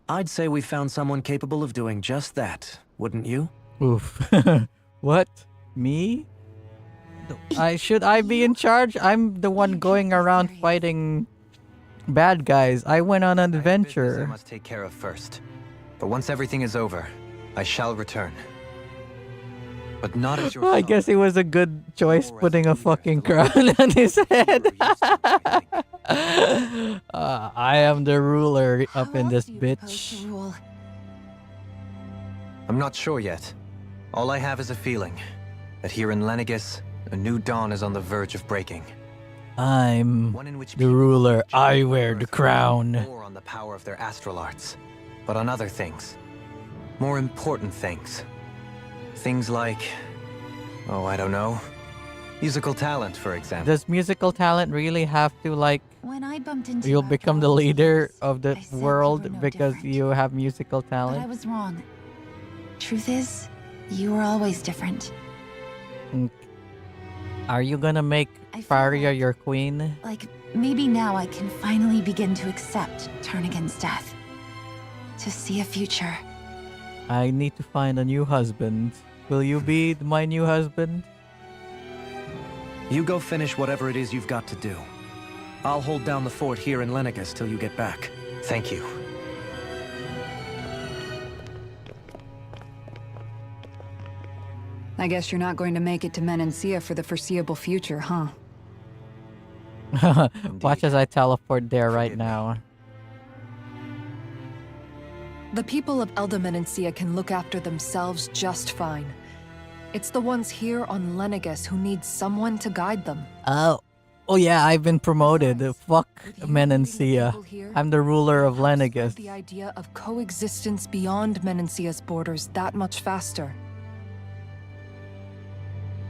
I'd say we found someone capable of doing just that, wouldn't you? Oof. What? Me? Should I be in charge? I'm the one going around fighting bad guys. I went on an I adventure. must take care of first. But once everything is over, I shall return. But not as your Well, I son. guess it was a good choice Nor as putting a a leader fucking of the Lord. crown on his head. You were used to it, I think. I am the ruler up How in else this do you propose bitch. to rule? I'm not sure yet. All I have is a feeling that here in Lenegis, a new dawn is on the verge of breaking. I'm One in which the people ruler. enjoy I the wear the earth crown. More on the power of their astral arts, but on other things. More important things. Things like, oh, I don't know, musical talent, for example. Does musical talent really have to like When I bumped into you'll you become after the all these leader years, of the I said you world were no because different. you have musical But I talent? was wrong. Truth is, you were always different. Mm. Are you gonna make I feel Faria like- your queen? Like, maybe now I can finally begin to accept turn against death. To see a future. I need to find a new husband. Will you be my new husband? You go finish whatever it is you've got to do. I'll hold down the fort here in Lenegus till you get back. Thank you. I guess you're not going to make it to Menancia for the foreseeable future, huh? Watch as I teleport there right Forgive me. now. The people of Elda Menancia can look after themselves just fine. It's the ones here on Lenegus who need someone to guide them. Oh yeah, I've been promoted. Fuck With you leading the Menancia. people here, I'm the ruler of spread Lenegus. the idea of coexistence beyond Menancia's borders that much faster.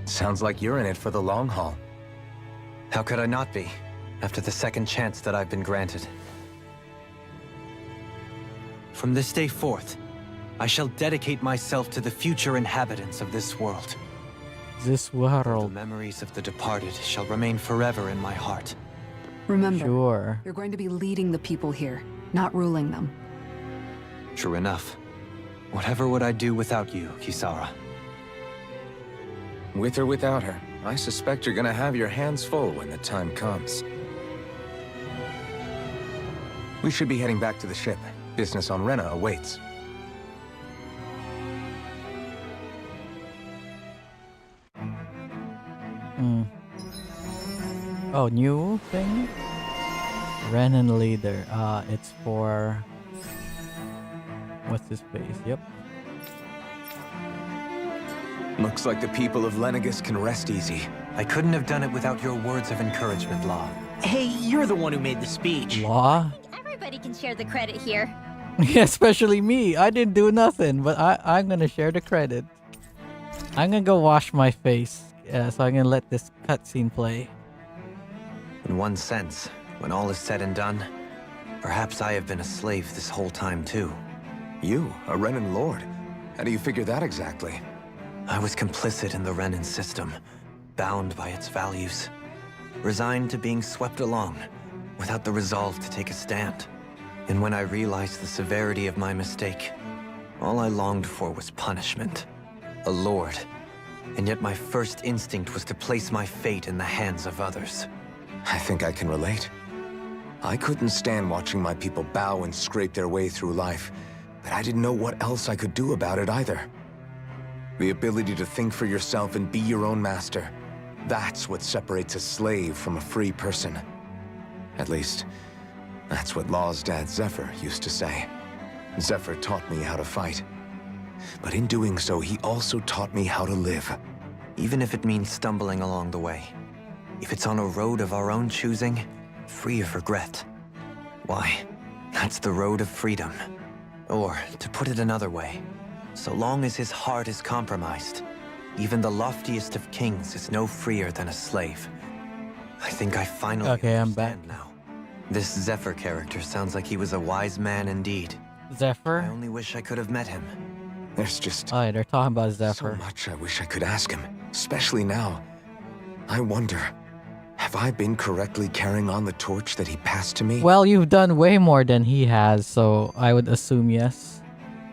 Sounds like you're in it for the long haul. How could I not be, after the second chance that I've been granted? From this day forth, I shall dedicate myself to the future inhabitants of this world. This The world. memories of the departed shall remain forever in my heart. Remember, Sure. you're going to be leading the people here, not ruling them. True enough. Whatever would I do without you, Kisara? With or without her, I suspect you're gonna have your hands full when the time comes. We should be heading back to the ship. Business on Rena awaits. Hmm. Oh, new thing? Renan leader. It's for... What's his face? Yep. Looks like the people of Lenegus can rest easy. I couldn't have done it without your words of encouragement, Law. Hey, you're the one who made the speech. Law? Everybody can share the credit here. Yeah, especially me. I didn't do nothing, but I'm gonna share the credit. I'm gonna go wash my face. So I'm gonna let this cutscene play. In one sense, when all is said and done, perhaps I have been a slave this whole time too. You, a Renan Lord? How do you figure that exactly? I was complicit in the Renan system, bound by its values, resigned to being swept along, without the resolve to take a stand. And when I realized the severity of my mistake, all I longed for was punishment. A lord. And yet my first instinct was to place my fate in the hands of others. I think I can relate. I couldn't stand watching my people bow and scrape their way through life, but I didn't know what else I could do about it either. The ability to think for yourself and be your own master, that's what separates a slave from a free person. At least, that's what Law's dad Zephyr used to say. Zephyr taught me how to fight. But in doing so, he also taught me how to live. Even if it means stumbling along the way. If it's on a road of our own choosing, free of regret. Why, that's the road of freedom. Or, to put it another way, so long as his heart is compromised, even the loftiest of kings is no freer than a slave. I think I finally I'm back understand now. This Zephyr character sounds like he was a wise man indeed. Zephyr? I only wish I could have met him. There's just Oh, yeah, they're talking about so Zephyr. much I wish I could ask him, especially now. I wonder, have I been correctly carrying on the torch that he passed to me? Well, you've done way more than he has, so I would assume yes.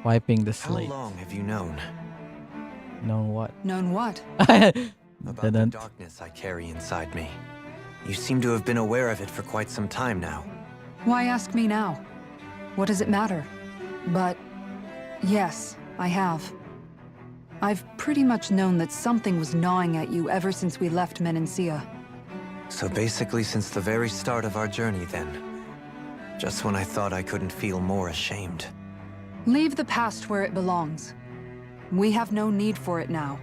Wiping the How slate. long have you known? Known what? Known what? About the Didn't. darkness I carry inside me. You seem to have been aware of it for quite some time now. Why ask me now? What does it matter? But yes, I have. I've pretty much known that something was gnawing at you ever since we left Menancia. So basically since the very start of our journey then. Just when I thought I couldn't feel more ashamed. Leave the past where it belongs. We have no need for it now.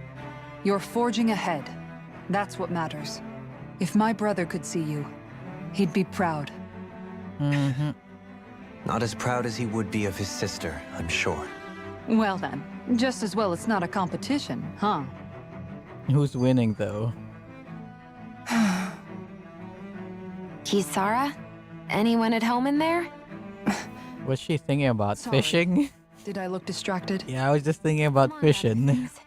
You're forging ahead. That's what matters. If my brother could see you, he'd be proud. Mm-hmm. Not as proud as he would be of his sister, I'm sure. Well then, just as well it's not a competition, huh? Who's winning though? Kisara? Anyone at home in there? What's she thinking about? Sorry. Fishing? Did I look distracted? Yeah, I was just thinking about Come on, fishing. please.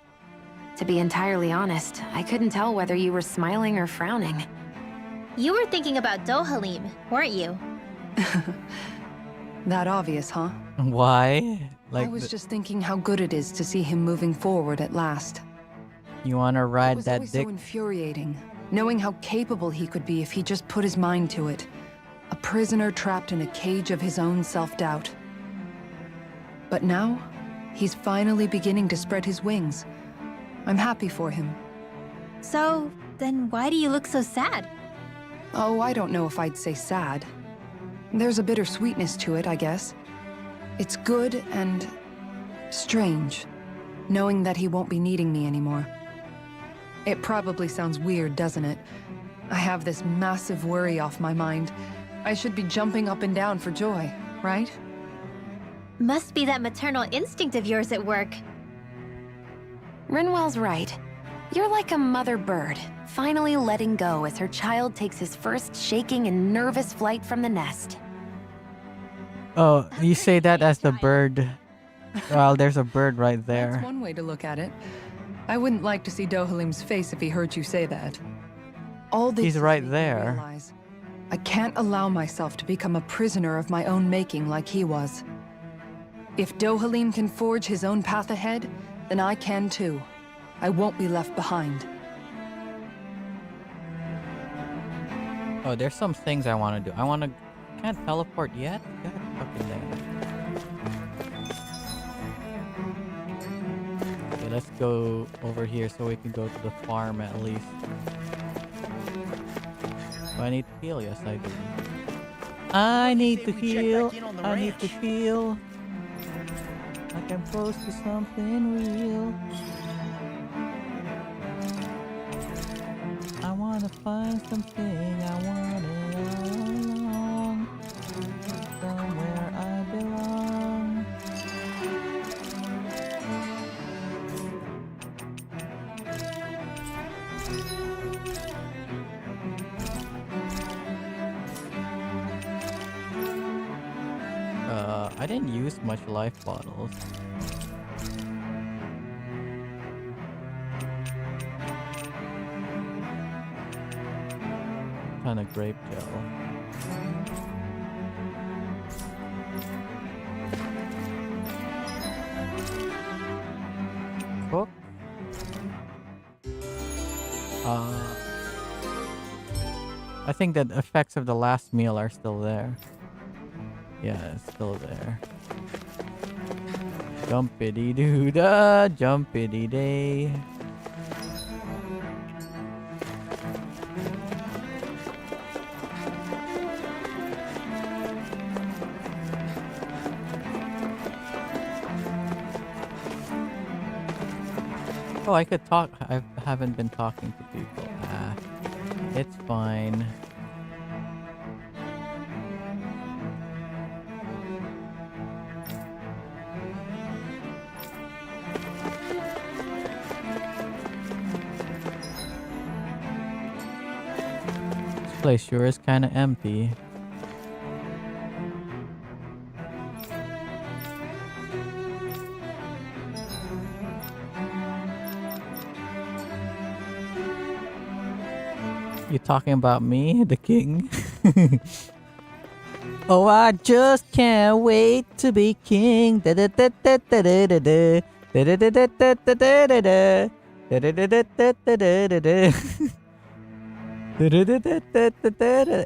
To be entirely honest, I couldn't tell whether you were smiling or frowning. You were thinking about Dohalim, weren't you? That obvious, huh? Why? Like, I was just thinking how good it is to see him moving forward at last. you wanna It ride was that always dick? so infuriating, knowing how capable he could be if he just put his mind to it. A prisoner trapped in a cage of his own self-doubt. But now, he's finally beginning to spread his wings. I'm happy for him. So, then why do you look so sad? Oh, I don't know if I'd say sad. There's a bittersweetness to it, I guess. It's good and strange, knowing that he won't be needing me anymore. It probably sounds weird, doesn't it? I have this massive worry off my mind. I should be jumping up and down for joy, right? Must be that maternal instinct of yours at work. Rinwell's right. You're like a mother bird, finally letting go as her child takes his first shaking and nervous flight from the nest. Oh, you say that as the bird. Well, there's a bird right That's there. one way to look at it. I wouldn't like to see Dohalim's face if he heard you say that. All this He's is right making me there. realize I can't allow myself to become a prisoner of my own making like he was. If Dohalim can forge his own path ahead, then I can too. I won't be left behind. Oh, there's some things I want to do. Can't teleport yet? God fucking damn. Okay, let's go over here so we can go to the farm at least. Do I need to heal? Yes, I do. I need to heal. I need to heal. Like I'm close to something real. I wanna find something I wanted all along. Somewhere I belong. I didn't use much life bottles. Kind of grape gel. Cook. I think that the effects of the last meal are still there. Yeah, it's still there. Jumpity doo da, jumpity day. Oh, I could talk. I haven't been talking to people. Ah, it's fine. This place sure is kind of empty. You talking about me, the king? Oh, I just can't wait to be king.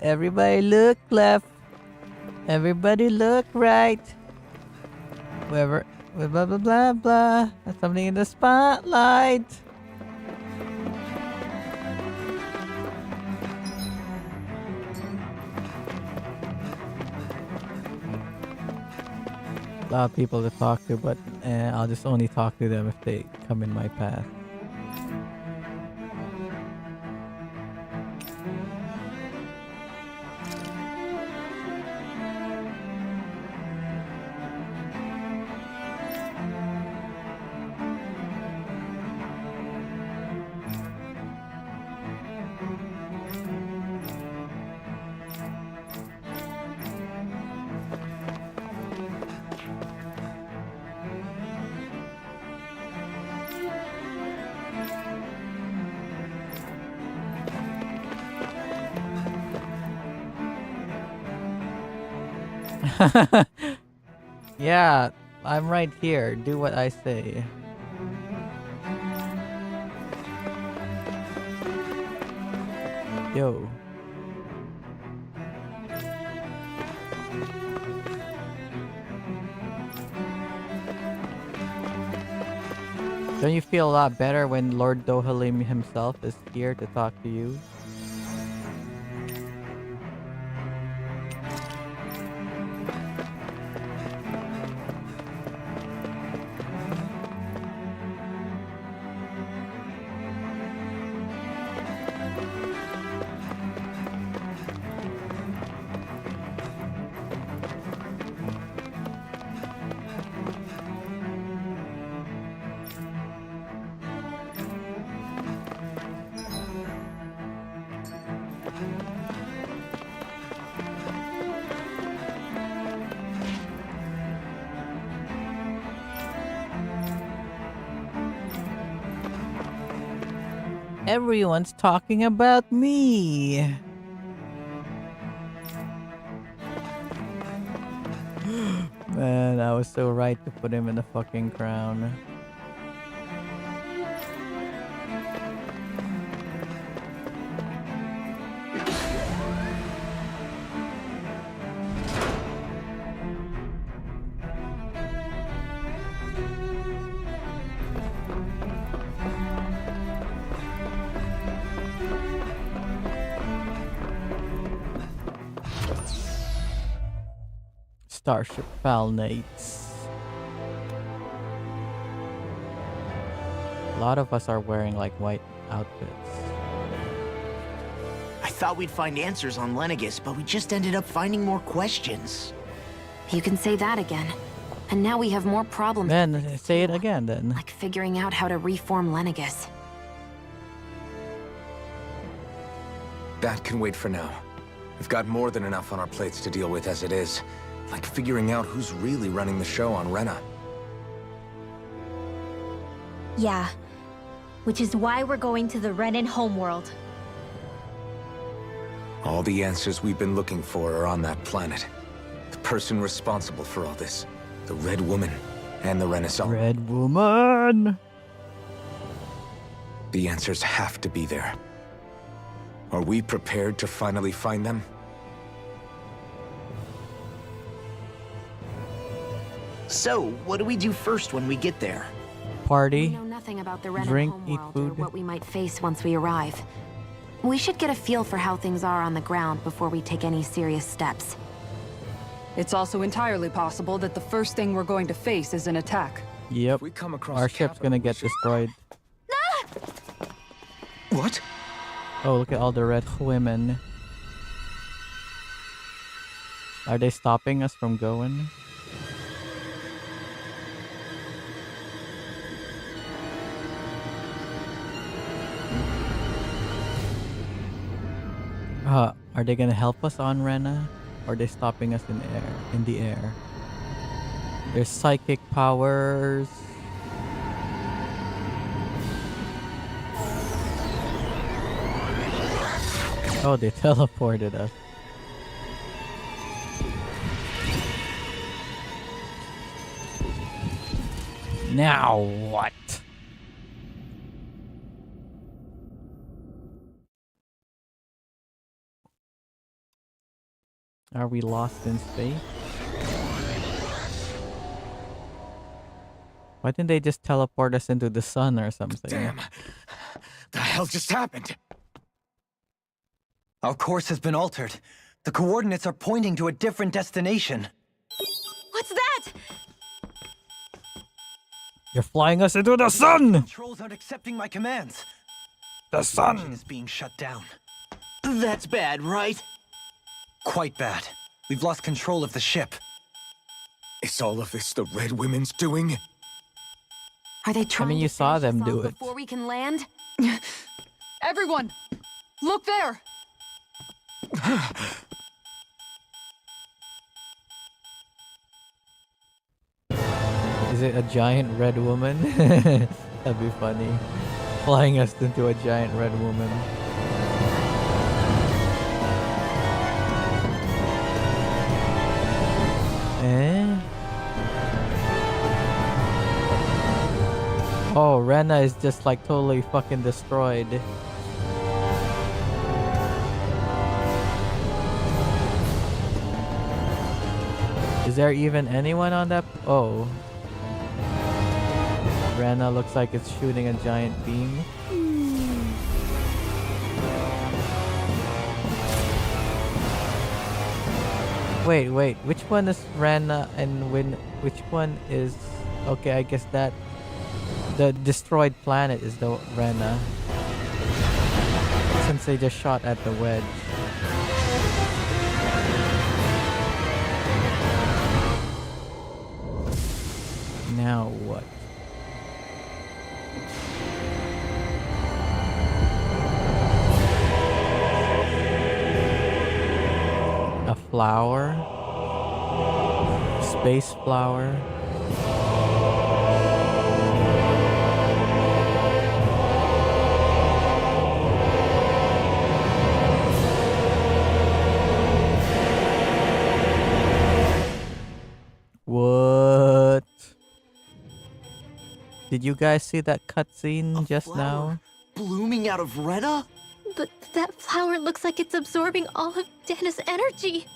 Everybody look left. Everybody look right. Whoever, blah blah blah blah. There's something in the spotlight. A lot of people to talk to, but I'll just only talk to them if they come in my path. Yeah, I'm right here. Do what I say. Yo. Don't you feel a lot better when Lord Dohalim himself is here to talk to you? Everyone's talking about me. Man, I was so right to put him in the fucking crown. Starship Falnates. A lot of us are wearing like white outfits. I thought we'd find answers on Lenegis, but we just ended up finding more questions. You can say that again. And now we have more problems. Then say it again then. Like figuring out how to reform Lenegis. That can wait for now. We've got more than enough on our plates to deal with as it is. Like figuring out who's really running the show on Rena. Yeah. Which is why we're going to the Renan homeworld. All the answers we've been looking for are on that planet. The person responsible for all this. The Red Woman and the Renaissance. Red Woman! The answers have to be there. Are we prepared to finally find them? So, what do we do first when we get there? Party, We know nothing about the Renan drink, eat homeworld or food. what we might face once we arrive. We should get a feel for how things are on the ground before we take any serious steps. It's also entirely possible that the first thing we're going to face is an attack. Yep. We come across Our ship's gonna get destroyed. What? Oh, look at all the red women. Are they stopping us from going? Are they gonna help us on Rena? Or are they stopping us in the air? There's psychic powers. Oh, they teleported us. Now what? Are we lost in space? Why didn't they just teleport us into the sun or something? Damn. The hell just happened? Our course has been altered. The coordinates are pointing to a different destination. What's that? You're flying us into the sun! Controls aren't accepting my commands. The sun is being shut down. That's bad, right? Quite bad. We've lost control of the ship. Is all of this the Red Women's doing? Are they trying you to saw finish them us do off it. before we can land? Everyone! Look there! Is it a giant red woman? That'd be funny. Flying us into a giant red woman. Oh, Rena is just like totally fucking destroyed. Is there even anyone on that? Oh. Rena looks like it's shooting a giant beam. Wait. Which one is Rena and which one is... Okay, I guess that... The destroyed planet is the Rena. Since they just shot at the wedge. Now what? A flower? Space flower? What? Did you guys see that cutscene just now? Blooming out of Rena? But that flower looks like it's absorbing all of Dana's energy.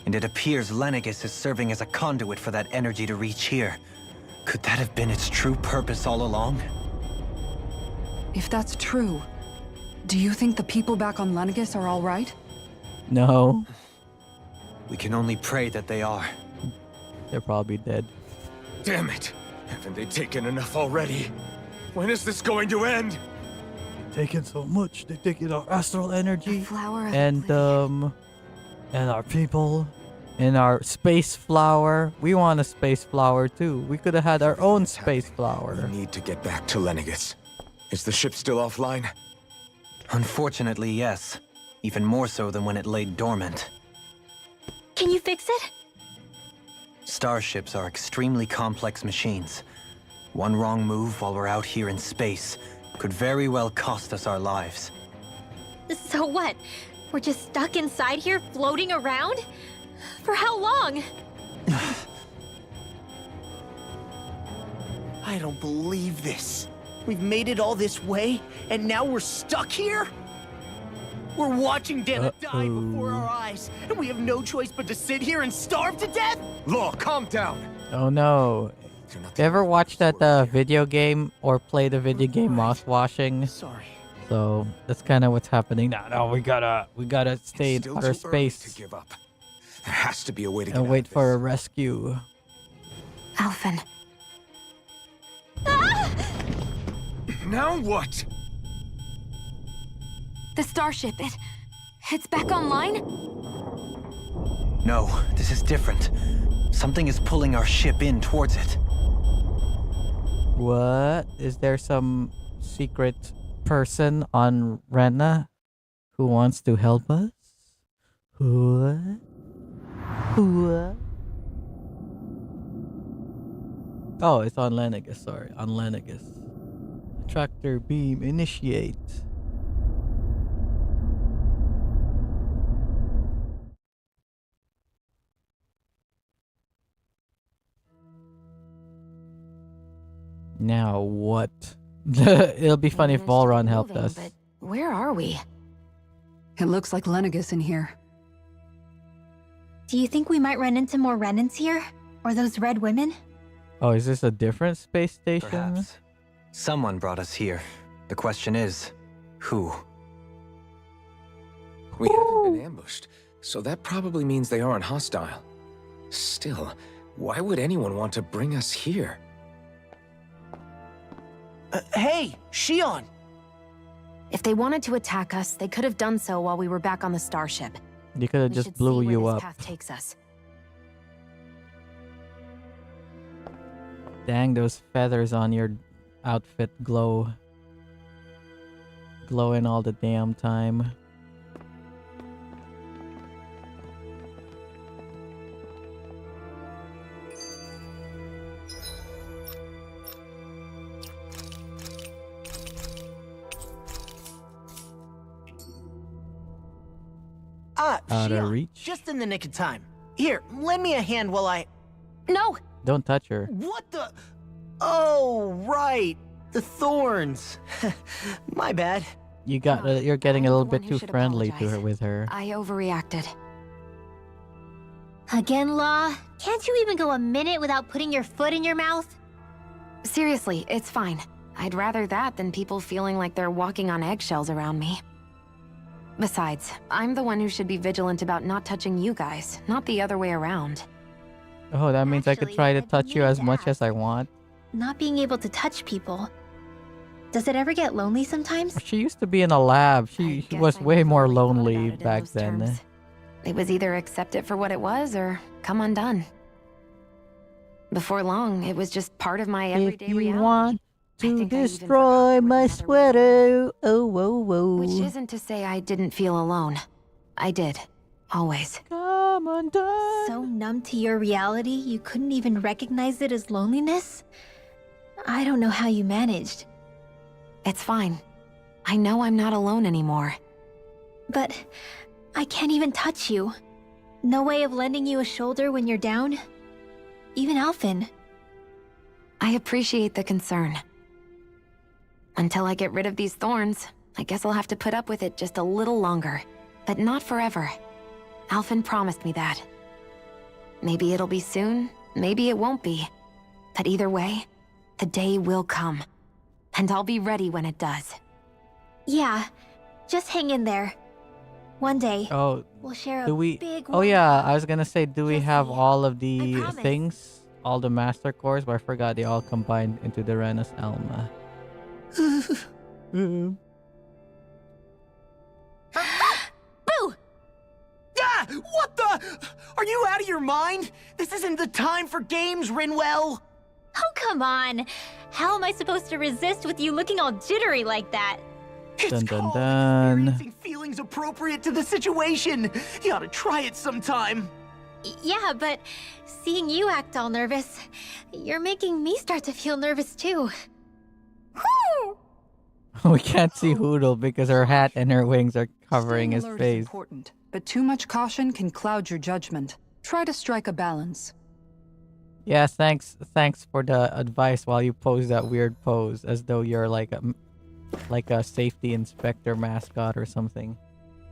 And it appears Lenegis is serving as a conduit for that energy to reach here. Could that have been its true purpose all along? If that's true, do you think the people back on Lenegis are all right? No. We can only pray that they are. They're probably dead. Damn it! Haven't they taken enough already? When is this going to end? Taking so much. They're taking our astral energy. Flower And our people. And our space flower. We want a space flower too. We could have had our own space flower. We need to get back to Lenegis. Is the ship still offline? Unfortunately, yes. Even more so than when it lay dormant. Can you fix it? Starships are extremely complex machines. One wrong move while we're out here in space could very well cost us our lives. So what? We're just stuck inside here, floating around? For how long? I don't believe this. We've made it all this way, and now we're stuck here? We're watching Dana die before our eyes, and we have no choice but to sit here and starve to death? Law, calm down. Oh no. You ever watch that video game or play the video game mouse washing? Sorry. So that's kind of what's happening now. No, we gotta stay in outer space to give up. There has to be a way to get and out wait of for this. a rescue. Alphen. Now what? The starship, it's back online? No, this is different. Something is pulling our ship in towards it. What? Is there some secret person on Rena who wants to help us? What? Oh, it's on Lenegis, sorry. On Lenegis. Tractor beam initiate. Now what? It'll be funny if Volron helped us. But where are we? It looks like Lenegis in here. Do you think we might run into more Renans here? Or those red women? Oh, is this a different space station? Perhaps. Someone brought us here. The question is, who? We haven't been ambushed, so that probably means they aren't hostile. Still, why would anyone want to bring us here? Hey, Shion! If they wanted to attack us, they could have done so while we were back on the starship. They could have just blew you where up. this path takes us. Dang, those feathers on your outfit glow. Glowing all the damn time. Out of Shion, reach. just in the nick of time. Here, lend me a hand while I... No! Don't touch her. What the... Oh, right. The thorns. My bad. You're getting a little bit too friendly to her with her. I overreacted. Again, Law? Can't you even go a minute without putting your foot in your mouth? Seriously, it's fine. I'd rather that than people feeling like they're walking on eggshells around me. Besides, I'm the one who should be vigilant about not touching you guys, not the other way around. Oh, that means I could try to touch you as much as I want. Not being able to touch people. Does it ever get lonely sometimes? She used to be in a lab. She was way more lonely back then. Terms. It was either accept it for what it was or come undone. Before long, it was just part of my everyday reality. If you want to destroy my sweater, oh. Which isn't to say I didn't feel alone. I did. Always. Come undone. So numb to your reality, you couldn't even recognize it as loneliness? I don't know how you managed. It's fine. I know I'm not alone anymore. But I can't even touch you. No way of lending you a shoulder when you're down? Even Alphen. I appreciate the concern. Until I get rid of these thorns, I guess I'll have to put up with it just a little longer. But not forever. Alphen promised me that. Maybe it'll be soon, maybe it won't be. But either way, the day will come. And I'll be ready when it does. Yeah, just hang in there. One day, we'll share a big Oh yeah, I was gonna say, do we have all of the things? All the master cores? But I forgot they all combined into the Renus Alma. Boo! Ah! What the? Are you out of your mind? This isn't the time for games, Rinwell! Oh, come on. How am I supposed to resist with you looking all jittery like that? It's called experiencing feelings appropriate to the situation. You ought to try it sometime. Yeah, but seeing you act all nervous, you're making me start to feel nervous too. We can't see Hoodle because her hat and her wings are covering his Staying alert is face. important, but too much caution can cloud your judgment. Try to strike a balance. Yes, thanks for the advice while you pose that weird pose as though you're like a safety inspector mascot or something.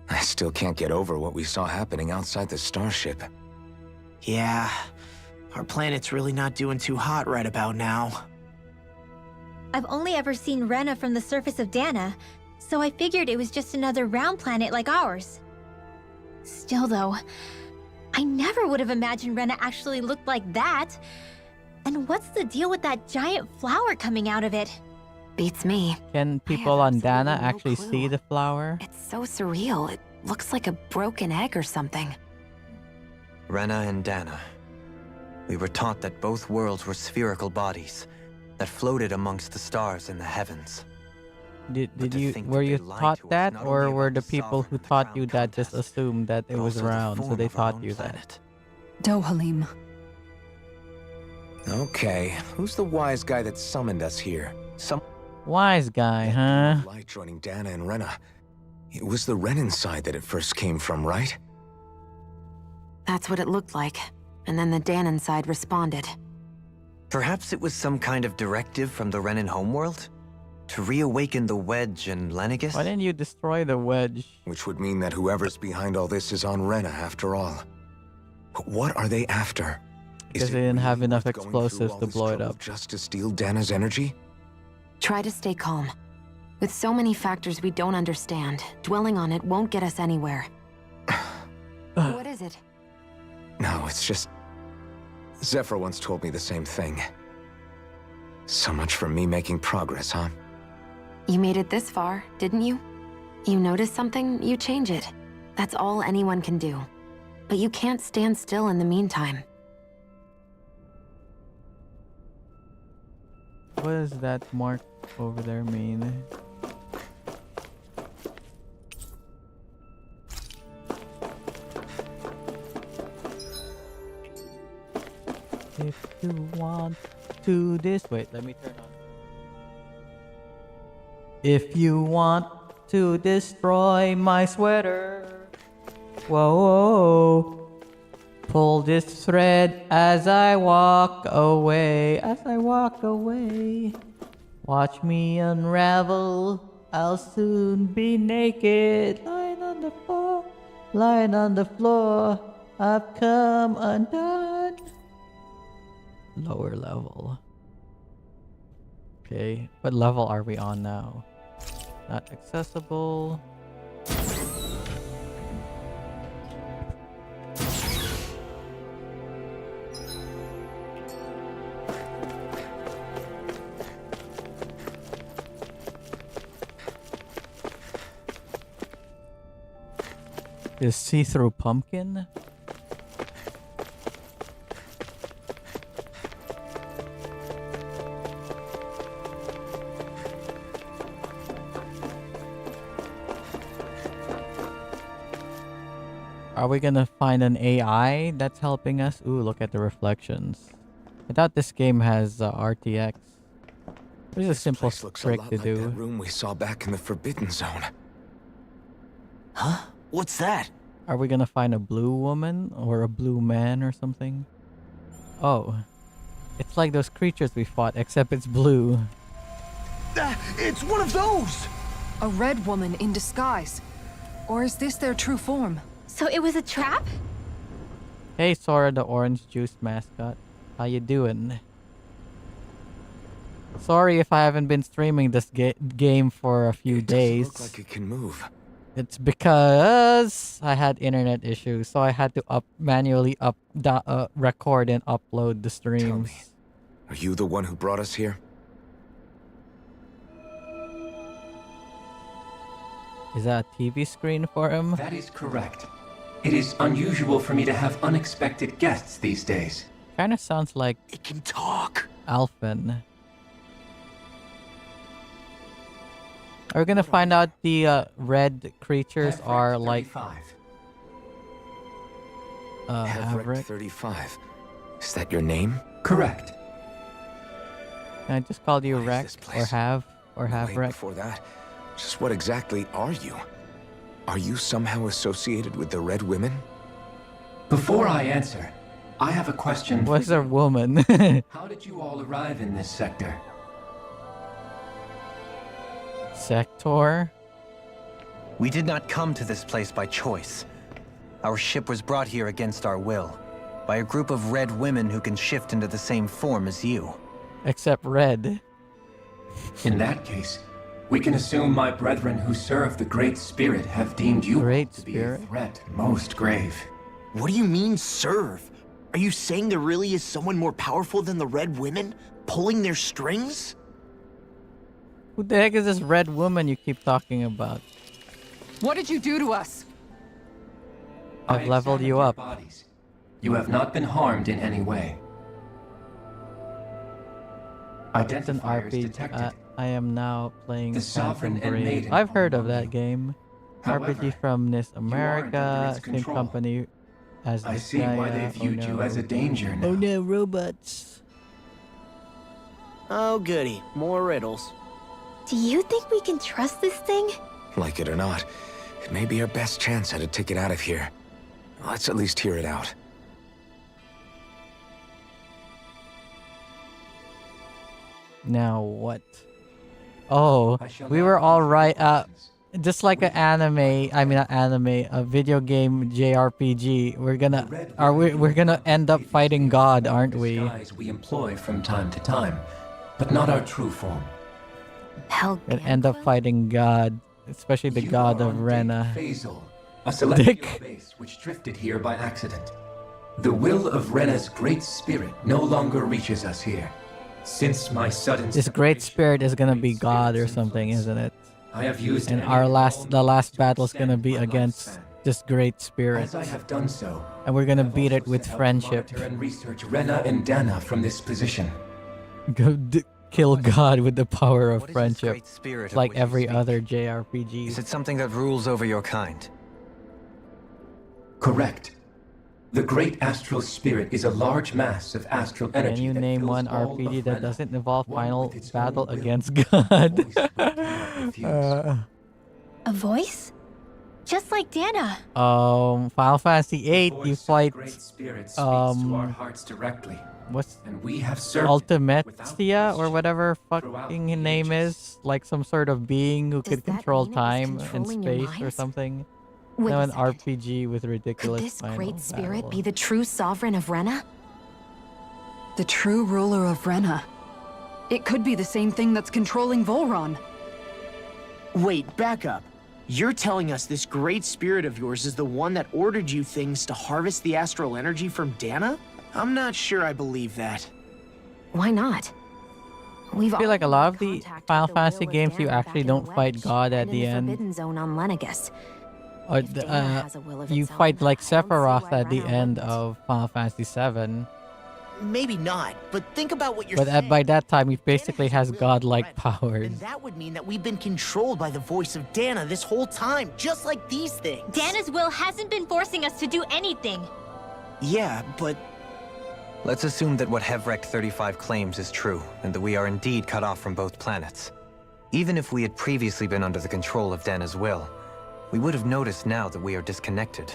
I still can't get over what we saw happening outside the starship. Yeah, our planet's really not doing too hot right about now. I've only ever seen Rena from the surface of Dana, so I figured it was just another round planet like ours. Still though, I never would have imagined Rena actually looked like that. And what's the deal with that giant flower coming out of it? Beats me. Can people on Dana actually see the flower? It's so surreal. It looks like a broken egg or something. Rena and Dana. We were taught that both worlds were spherical bodies that floated amongst the stars in the heavens. Were you taught that, or were the people who taught you that just assumed that it was round, so they taught you that? Dohalim. Okay, who's the wise guy that summoned us here? Wise guy, huh? Light joining Dana and Rena. It was the Renin side that it first came from, right? That's what it looked like. And then the Danon side responded. Perhaps it was some kind of directive from the Renin homeworld? To reawaken the Wedge and Lenegis? Why didn't you destroy the Wedge? Which would mean that whoever's behind all this is on Rena after all. But what are they after? Because they didn't have enough explosives to blow it up. Just to steal Dana's energy? Try to stay calm. With so many factors we don't understand, dwelling on it won't get us anywhere. What is it? No, it's just... Zephyr once told me the same thing. So much for me making progress, huh? You made it this far, didn't you? You notice something, you change it. That's all anyone can do. But you can't stand still in the meantime. What does that mark over there mean? If you want to wait, let me turn on. If you want to destroy my sweater, whoa, Pull this thread as I walk away, Watch me unravel, I'll soon be naked. Lying on the floor, I've come undone. Lower level. Okay, what level are we on now? Not accessible. Is see-through pumpkin? Are we gonna find an AI that's helping us? Ooh, look at the reflections. I thought this game has RTX. This is a simple trick to do. That room we saw back in the Forbidden Zone. Huh? What's that? Are we gonna find a blue woman or a blue man or something? Oh, it's like those creatures we fought, except it's blue. It's one of those! A red woman in disguise. Or is this their true form? So it was a trap? Hey Sora, the orange juice mascot. How you doing? Sorry if I haven't been streaming this game for a few days. Look like it can move. It's because I had internet issues, so I had to manually record and upload the streams. Tell me, are you the one who brought us here? Is that a TV screen for him? That is correct. It is unusual for me to have unexpected guests these days. Kind of sounds like it can talk. Alphen. Are we gonna find out the red creatures are like Havric 35. Is that your name? Correct. Can I just call you Rex or Havric? Before that, just what exactly are you? Are you somehow associated with the Red Women? Before I answer, I have a question. What's a woman? How did you all arrive in this sector? Sector? We did not come to this place by choice. Our ship was brought here against our will, by a group of red women who can shift into the same form as you. Except red. In that case, we can assume my brethren who serve the Great Spirit have deemed you to be a threat most grave. What do you mean, serve? Are you saying there really is someone more powerful than the Red Women, pulling their strings? Who the heck is this red woman you keep talking about? What did you do to us? I've leveled you up. Bodies. You have not been harmed in any way. It's an RPG. I am now playing The Sovereign and Maiden I've heard are of that game. However, RPG from NIS America, same control. company as I see why they viewed you as a danger now. Oh no, robots. Oh goody, more riddles. Do you think we can trust this thing? Like it or not, it may be our best chance at a ticket out of here. Let's at least hear it out. Now what? Oh, we were all right. Just like an anime. I mean, not anime. A video game JRPG. We're gonna end up fighting God, aren't we? Disguise we employ from time to time, but not our true form. And end up fighting God, especially the God of Rena. Faisal, a celestial base which drifted here by accident. The will of Rena's great spirit no longer reaches us here. Since my sudden This great spirit is gonna be God or something, isn't it? I have used and any the last battle is gonna be against this great spirit. As I have done so, and we're gonna beat it with friendship. monitor and research Rena and Dana from this position. Go kill God with the power of What is this friendship, great spirit of like which you every speak? other JRPG. Is it something that rules over your kind? Correct. The great astral spirit is a large mass of astral energy. Can you that name fills one all RPG of that Rena, doesn't involve one final with its battle own will, against a God? voice we cannot refuse. A voice? Just like Dana. Final Fantasy VIII, you fight Great Spirit speaks to our um hearts directly, what's and we have served Ultimetia or whatever fucking throughout the name ages. is, like some sort of being who Does could that control mean it was time and controlling your space or minds? something. Wait No, a an second. RPG with Could ridiculous this final great spirit battle. be the true sovereign of Rena? The true ruler of Rena. It could be the same thing that's controlling Volron. Wait, back up. You're telling us this great spirit of yours is the one that ordered you things to harvest the astral energy from Dana? I'm not sure I believe that. Why not? I feel like a lot of the Final Fantasy games you actually don't fight God at the end. Forbidden zone on Lenegus. Or If Dana has a will of you its own, fight like I don't see Sephiroth why at the Rena end wouldn't. of Final Fantasy VII. Maybe not, but think about what you're But saying. by that time, he basically Dana has a will godlike of powers. And that would mean that we've been controlled by the voice of Dana this whole time, just like these things. Dana's will hasn't been forcing us to do anything. Yeah, but Let's assume that what Hevrek 35 claims is true, and that we are indeed cut off from both planets. Even if we had previously been under the control of Dana's will, we would have noticed now that we are disconnected.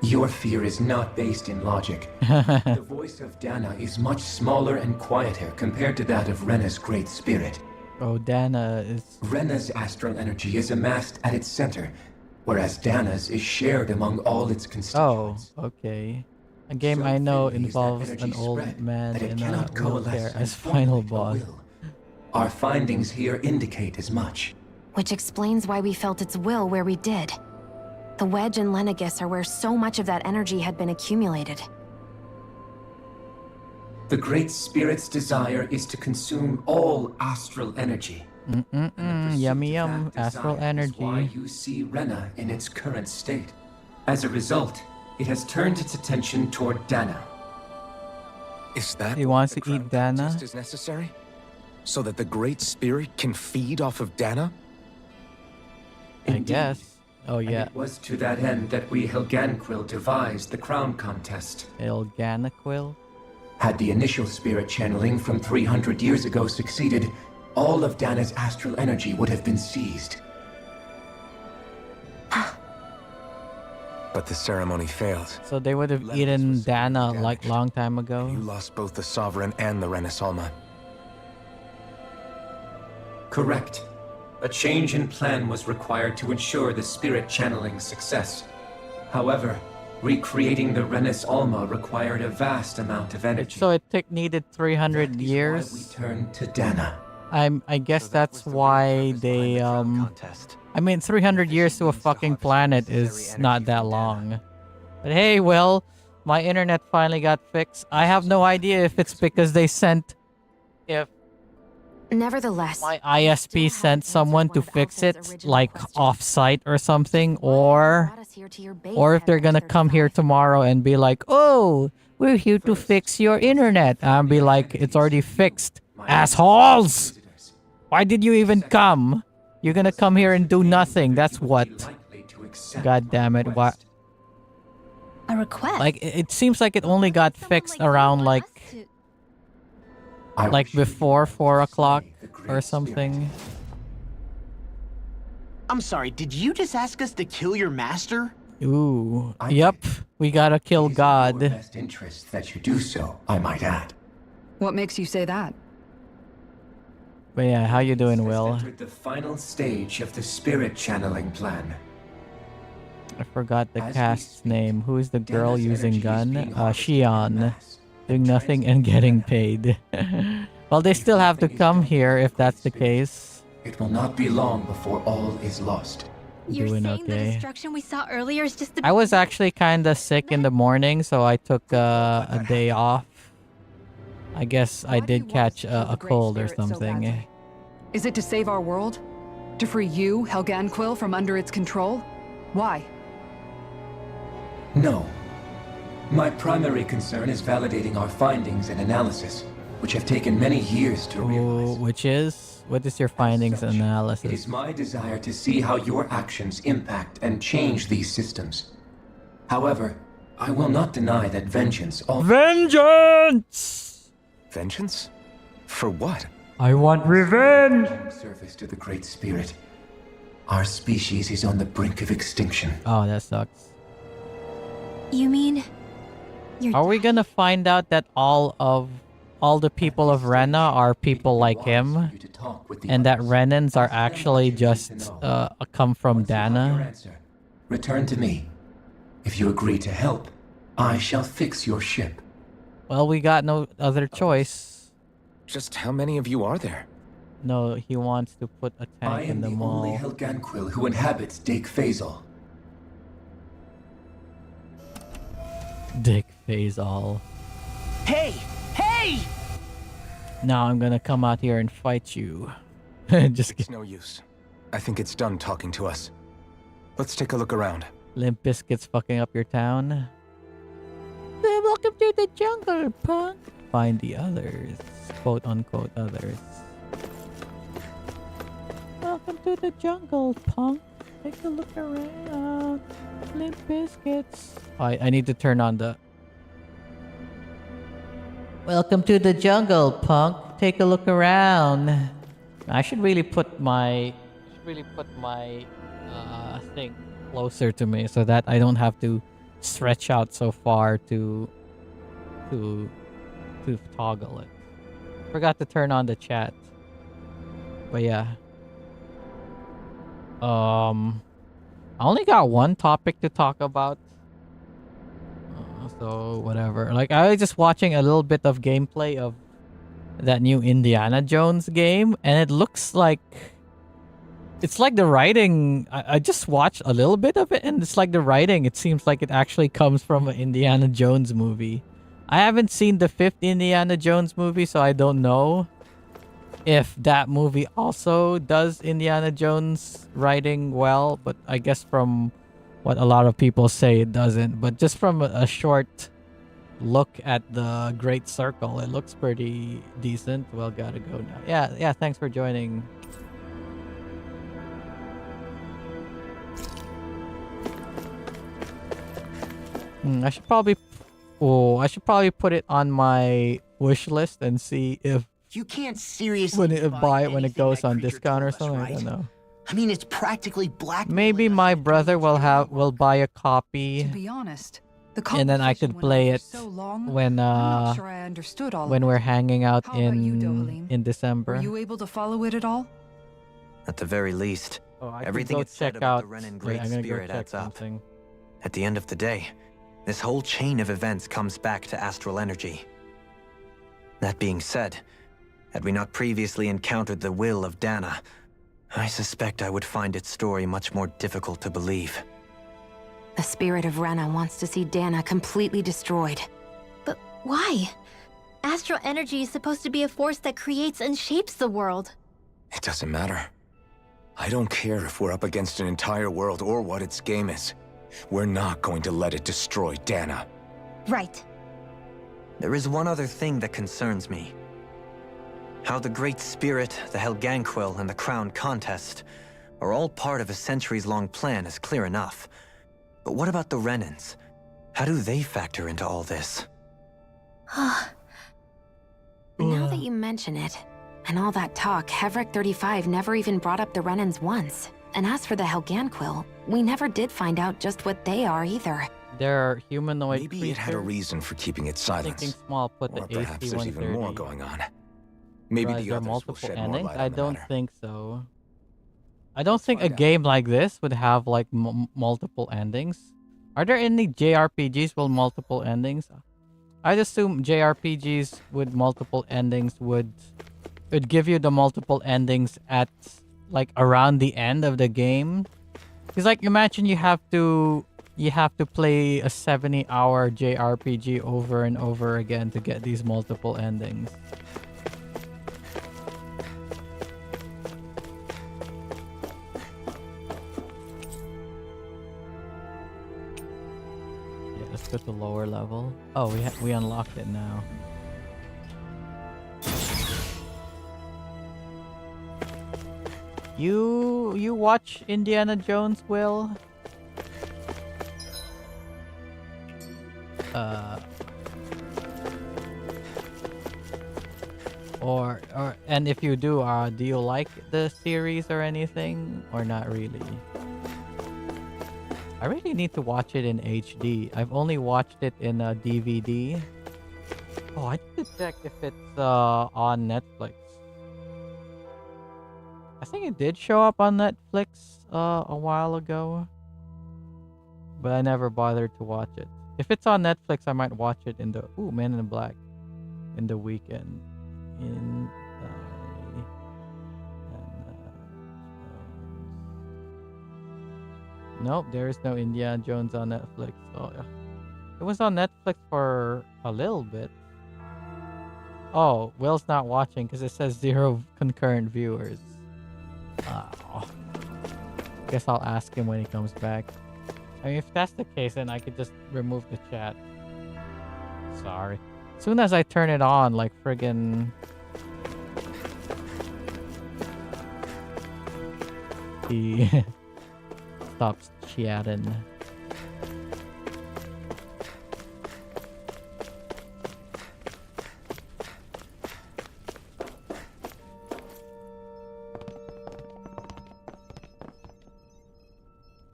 Your fear is not based in logic. The voice of Dana is much smaller and quieter compared to that of Rena's great spirit. Oh, Dana is... Rena's astral energy is amassed at its center, whereas Dana's is shared among all its Oh, constituents. okay. A game So I know thinly is that involves energy an old spread man that it in a cannot coalesce wheelchair and as final formulate a boss. will. Our findings here indicate as much. Which explains why we felt its will where we did. The Wedge and Lenegus are where so much of that energy had been accumulated. The Great Spirit's desire is to consume all astral energy. And the pursuit Yummy of yum, that astral desire is why energy. you see Rena in its current state. As a result, it has turned its attention toward Dana. Is that He why wants the to eat crown Dana? contest is necessary? So that the Great Spirit can feed off of Dana? I Indeed. guess. Oh And yeah, it was to that end that we Helganquil devised the crown contest. Ilganaquil. Had the initial spirit channeling from 300 years ago succeeded, all of Dana's astral energy would have been seized. But the ceremony failed. So they would have Lenegus eaten was Dana severely like damaged. long time You ago. lost both the Sovereign and the Renasalma. Correct. A change in plan was required to ensure the spirit channeling's success. However, recreating the Renis Alma required a vast amount of energy. So it needed 300 That is years. why we turned to Dana. I guess So that that's was the real why purpose behind they the crown contest. I mean 300 years to a Efficient means to fucking harvest planet necessary is energy not that from Dana. long. But hey, well, my internet finally got fixed. I have no idea if it's because they sent if Nevertheless, my still ISP haven't sent answered someone one to of fix Alpha's it original like questions. off-site or something, Why have you or brought us here to your base, if they're gonna Hevrek come here 35? tomorrow and be like, "Oh, we're here to First, fix your internet." I'll be like, "It's already fixed, My assholes! visitors. Why did you even Second, come? You're gonna come here and do nothing. That's You would what." be likely to accept God my damn it! Why? request. A request? Like it seems like it only got Someone fixed like you around want like us to- I like wish you before to 4 o'clock slay the Great or Spirit. something. I'm sorry, did you just ask us to kill your master? Ooh. I Yep. did. We gotta kill It is in your God. best interest that you do so, I might add. What makes you say that? But yeah, how you doing, Has Will? entered the final stage of the spirit channeling plan. I forgot the As we cast's speak, name. Who is the girl Dana's using energy is gun? being harvested en Shion. masse Doing and nothing transmitted and to getting Dana. paid. Well, they still have to nothing is come done here with if the that's the Great Spirit, case. It will not be long before all is lost. You're Doing saying the okay. destruction we saw earlier is just the I was beginning? actually kind of sick in the morning, so I took a day off. I guess I Why do you did want us catch to kill the a Great cold or Spirit so something. badly? Is it to save our world? To free you, Helganquil, from under its control? Why? No. My primary concern is validating our findings and analysis, which have taken many years to Ooh, realize. which is? What is your findings and Such, analysis? It is my desire to see how your actions impact and change these systems. However, I will not deny that vengeance also Vengeance! Vengeance? For what? I want revenge! service to the Great Spirit. Our species is on the brink of extinction. Oh, that sucks. You mean... Are we gonna find out that all the people of Rena are people like him? And that Renans are actually just come from Dana? Return to me. If you agree to help, I shall fix your ship. Well, we got no other choice. Just how many of you are there? No, he wants to put a tank in the mall. I am the only Helganquil who inhabits Dake Phasal. Dick Phasal. Hey! Hey! Now I'm gonna come out here and fight you. Just It's no use. I think it's done talking to us. Let's take a look around. Limp Bizkit's fucking up your town. Welcome to the jungle, punk. Find the others. Quote unquote others. Welcome to the jungle, punk. Take a look around. Limp Bizkits. I need to turn on the... Welcome to the jungle, punk. Take a look around. I should really put my... thing closer to me so that I don't have to stretch out so far to toggle it. Forgot to turn on the chat. But yeah. I only got one topic to talk about. So whatever. Like I was just watching a little bit of gameplay of that new Indiana Jones game, and it looks like it's like the writing. I just watched a little bit of it, and it's like the writing. It seems like it actually comes from an Indiana Jones movie. I haven't seen the 5th Indiana Jones movie, so I don't know if that movie also does Indiana Jones writing well, but I guess from what a lot of people say it doesn't. But just from a short look at the Great Circle, it looks pretty decent. Well, gotta go now. Yeah, thanks for joining. I should probably put it on my wish list and see if You can't seriously buy it when it goes on discount or something. right? I don't know. I mean, it's practically black. Maybe my brother will buy a copy, To be honest, the and then I could play it so long, when I'm not sure I understood all when of we're it. hanging out How about you, Dohalim? in Were December. you able to follow it at all? At the very least, Oh, I could everything go it said check about out. the Renan Wait, Great I'm gonna go Spirit check adds up. something. At the end of the day, this whole chain of events comes back to astral energy. That being said, had we not previously encountered the will of Dana, I suspect I would find its story much more difficult to believe. The spirit of Rena wants to see Dana completely destroyed. But why? Astral energy is supposed to be a force that creates and shapes the world. It doesn't matter. I don't care if we're up against an entire world or what its game is. We're not going to let it destroy Dana. Right. There is one other thing that concerns me. How the Great Spirit, the Helganquil, and the Crown Contest are all part of a centuries-long plan is clear enough. But what about the Renans? How do they factor into all this? Now that you mention it, and all that talk, Hevric 35 never even brought up the Renans once. And as for the Helganquil, we never did find out just what they are either. They're humanoid Maybe creatures. it had a reason for keeping its silence. Thinking small, put the Or perhaps there's even more AC-130. going on. Maybe Are the there others will multiple shed more endings? light I on the don't matter. think so. I don't think a game like this would have like multiple endings. Are there any JRPGs with multiple endings? I'd assume JRPGs with multiple endings would give you the multiple endings at like around the end of the game. Because like imagine you have to play a 70-hour JRPG over and over again to get these multiple endings. Yeah, let's go to lower level. Oh, we unlocked it now. You watch Indiana Jones, Will? And if you do you like the series or anything, or not really? I really need to watch it in HD. I've only watched it in a DVD. Oh, I need to check if it's on Netflix. I think it did show up on Netflix a while ago, but I never bothered to watch it. If it's on Netflix, I might watch it in the Men in Black in the weekend. Nope, there is no Indiana Jones on Netflix. Oh, yeah. It was on Netflix for a little bit. Oh, Will's not watching because it says 0 concurrent viewers. Oh. Guess I'll ask him when he comes back. I mean, if that's the case, then I could just remove the chat. Sorry. As soon as I turn it on, like friggin'... he stops chatting.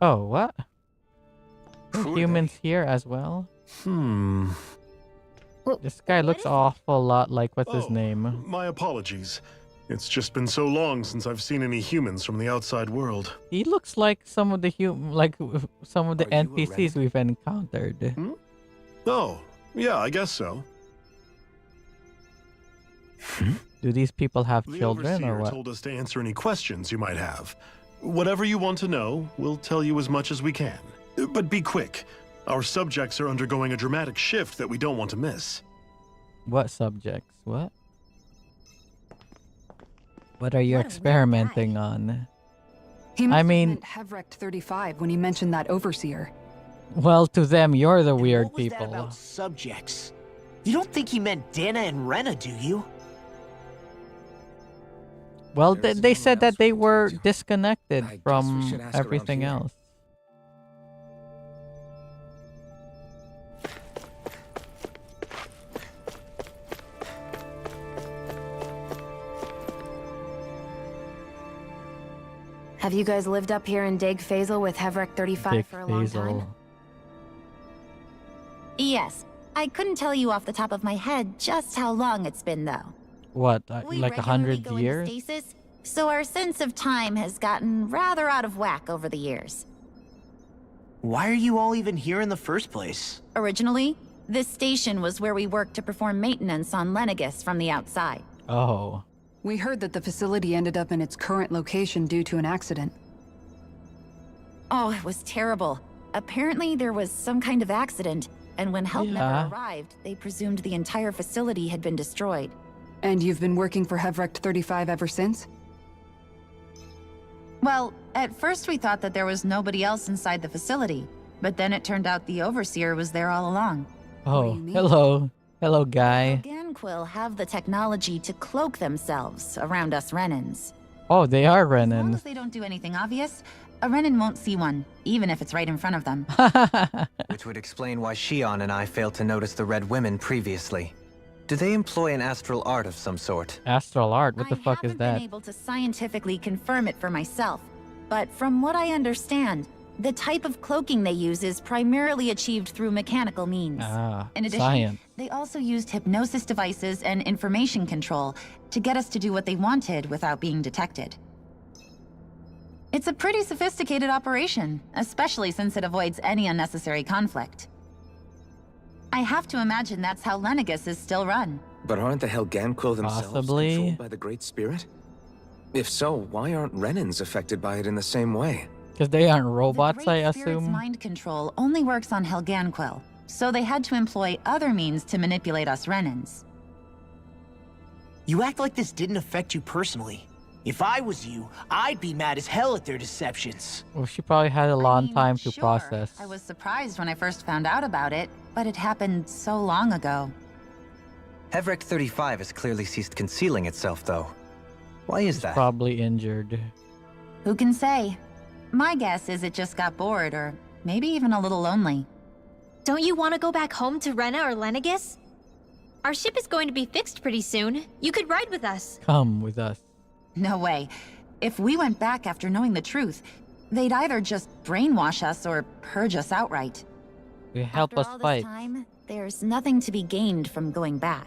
Oh, what? Humans here as well? This guy looks awful lot like, what's his name? My apologies. It's just been so long since I've seen any humans from the outside world. He looks like some of the some of the NPCs we've encountered. Oh, yeah, I guess so. Do these people have The children or overseer what? told us to answer any questions you might have. Whatever you want to know, we'll tell you as much as we can. But be quick. Our subjects are undergoing a dramatic shift that we don't want to miss. What subjects? What? What are you experimenting on? He must I have mean, meant Hevrecht 35 when he mentioned that overseer. well, to them, you're the weird What was that people. about subjects? You don't think he meant Dana and Rena, do you? Well, they said that they were disconnected from everything else. Have you guys lived up here in Dag Fazel with Hevrecht 35 Dick for a long time? Hazel. Yes. I couldn't tell you off the top of my head just how long it's been, though. What, We like regularly 100 go into years? stasis, so our sense of time has gotten rather out of whack over the years. Why are you all even here in the first place? Originally, this station was where we worked to perform maintenance on Lenegus from the outside. Oh. We heard that the facility ended up in its current location due to an accident. Oh, it was terrible. Apparently there was some kind of accident, and when help Yeah. never arrived, they presumed the entire facility had been destroyed. And you've been working for Hevrecht 35 ever since? Well, at first we thought that there was nobody else inside the facility, but then it turned out the Overseer was there all along. Oh, hello. Hello, guy. Ganquill have the technology to cloak themselves around us Renans. Oh, they are As long Renans. as they don't do anything obvious, a Renan won't see one, even if it's right in front of them. Which would explain why Shion and I failed to notice the Red Women previously. Do they employ an astral art of some sort? Astral art? What the fuck is I haven't that? been able to scientifically confirm it for myself, but from what I understand, the type of cloaking they use is primarily achieved through mechanical means. Ah, In addition, science. they also used hypnosis devices and information control to get us to do what they wanted without being detected. It's a pretty sophisticated operation, especially since it avoids any unnecessary conflict. I have to imagine that's how Lenegus is still run. But aren't the Helganquil themselves Possibly. controlled by the Great Spirit? If so, why aren't Renans affected by it in the same way? Because they aren't robots, I Great Spirit's assume. mind control only works on Helganquil, so they had to employ other means to manipulate us Renans. You act like this didn't affect you personally. If I was you, I'd be mad as hell at their deceptions. Well, she probably had a long time to Sure, process. I was surprised when I first found out about it, but it happened so long ago. Hevrecht 35 has clearly ceased concealing itself, though. Why is that? Probably injured. Who can say? My guess is it just got bored, or maybe even a little lonely. Don't you want to go back home to Rena or Lenegus? Our ship is going to be fixed pretty soon. You could ride with us. Come with us. No way. If we went back after knowing the truth, they'd either just brainwash us or purge us outright. You help After us all fight. this time, there's nothing to be gained from going back.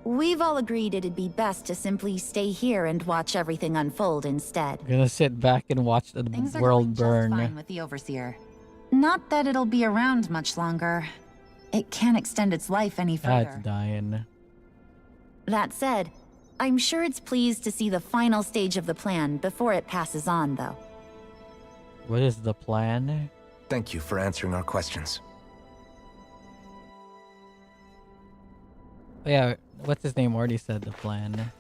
We've all agreed it'd be best to simply stay here and watch everything unfold instead. Gonna sit back and watch the Things are world going just fine burn. with the Overseer. Not that it'll be around much longer. It can't extend its life any That's further. dying. That said, I'm sure it's pleased to see the final stage of the plan before it passes on, though. What is the plan? Thank you for answering our questions. Oh, yeah, what's his name already said the plan.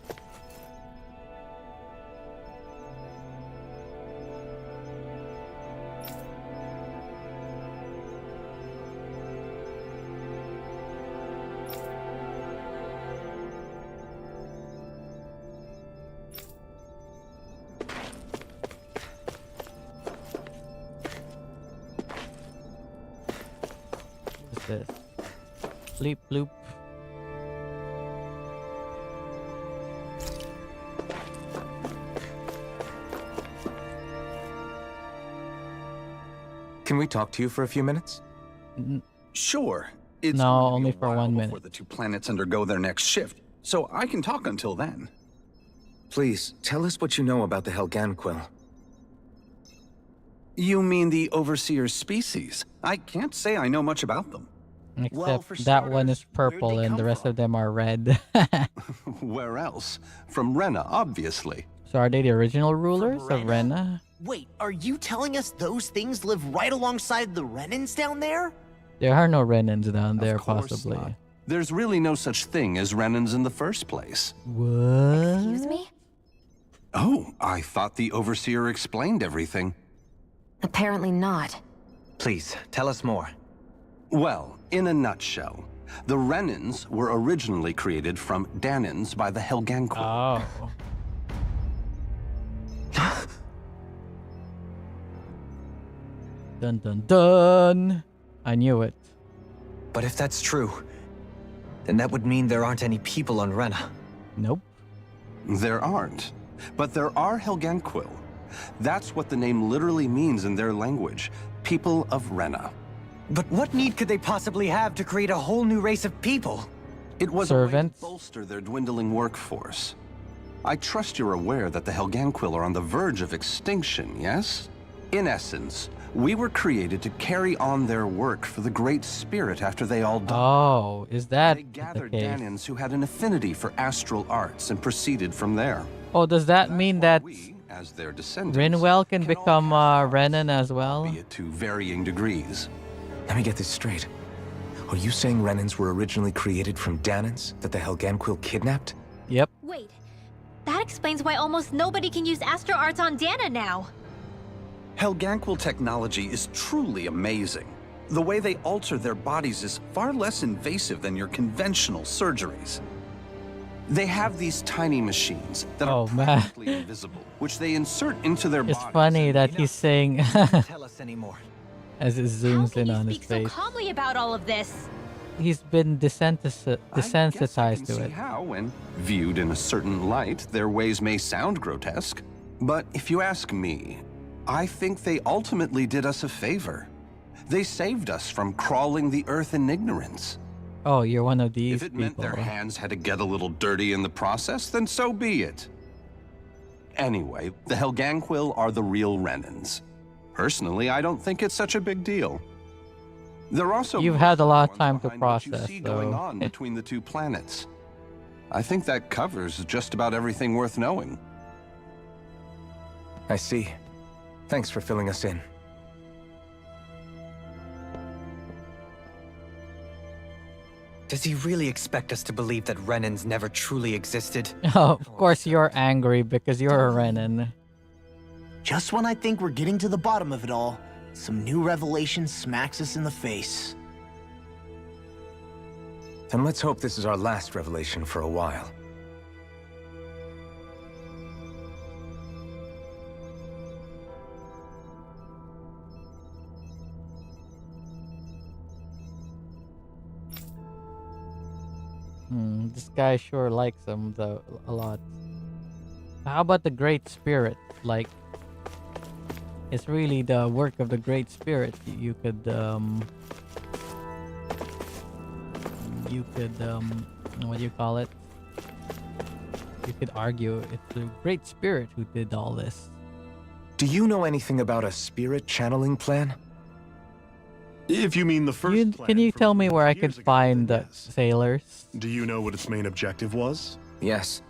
What's this? Bleep bloop. Can we talk to you for a few minutes? Sure. It's No, going to be only a for while 1 before minute. the two planets undergo their next shift, so I can talk until then. Please, tell us what you know about the Helganquil. You mean the Overseer's species? I can't say I know much about them. Except that one is purple and the rest of them are red. Where else? From Rena, obviously. So are they the original rulers of Rena? Wait, are you telling us those things live right alongside the Renans down there? There are no Renans down there, Of course possibly. not. There's really no such thing as Renans in the first place. What? Excuse me? Oh, I thought the Overseer explained everything. Apparently not. Please, tell us more. Well, in a nutshell, the Renans were originally created from Danans by the Helganquil. Oh. Dun dun dun! I knew it. But if that's true, then that would mean there aren't any people on Rena. Nope. There aren't. But there are Helganquil. That's what the name literally means in their language. People of Rena. But what need could they possibly have to create a whole new race of people? It was Servants? a way to bolster their dwindling workforce. I trust you're aware that the Helganquil are on the verge of extinction, yes? In essence, we were created to carry on their work for the Great Spirit after they all died. Oh, is that They the gathered case? Danans who had an affinity for astral arts and proceeded from there. Oh, does that mean that As their descendants, Rinwell can become Renan as well? albeit to varying degrees. Let me get this straight. Are you saying Renans were originally created from Danans that the Helganquil kidnapped? Yep. Wait, that explains why almost nobody can use Astro Arts on Dana now. Helganquil technology is truly amazing. The way they alter their bodies is far less invasive than your conventional surgeries. They have these tiny machines that are practically invisible, which they insert into their It's bodies. funny that he's saying Tell us anymore. as it zooms in on his Speak so face. calmly about all of this. He's been desensitized to See it. how, when viewed in a certain light, their ways may sound grotesque. But if you ask me, I think they ultimately did us a favor. They saved us from crawling the earth in ignorance. Oh, you're one of these If it meant people. their hands had to get a little dirty in the process, then so be it. Anyway, the Helganquil are the real Renans. Personally, I don't think it's such a big deal. They're also You've had a lot of mostly time to behind what you process, see going though. on between the two planets. I think that covers just about everything worth knowing. I see. Thanks for filling us in. Does he really expect us to believe that Renans never truly existed? Oh, of course you're angry because you're a Renan. Just when I think we're getting to the bottom of it all, some new revelation smacks us in the face. Then let's hope this is our last revelation for a while. This guy sure likes him though a lot. How about the Great Spirit? Like, it's really the work of the Great Spirit. You could what do you call it? You could argue it's the Great Spirit who did all this. Do you know anything about a spirit channeling plan? If you mean the first plan Can you tell me where I could years ago, find then the yes. sailors? Do you know what its main objective was? Yes.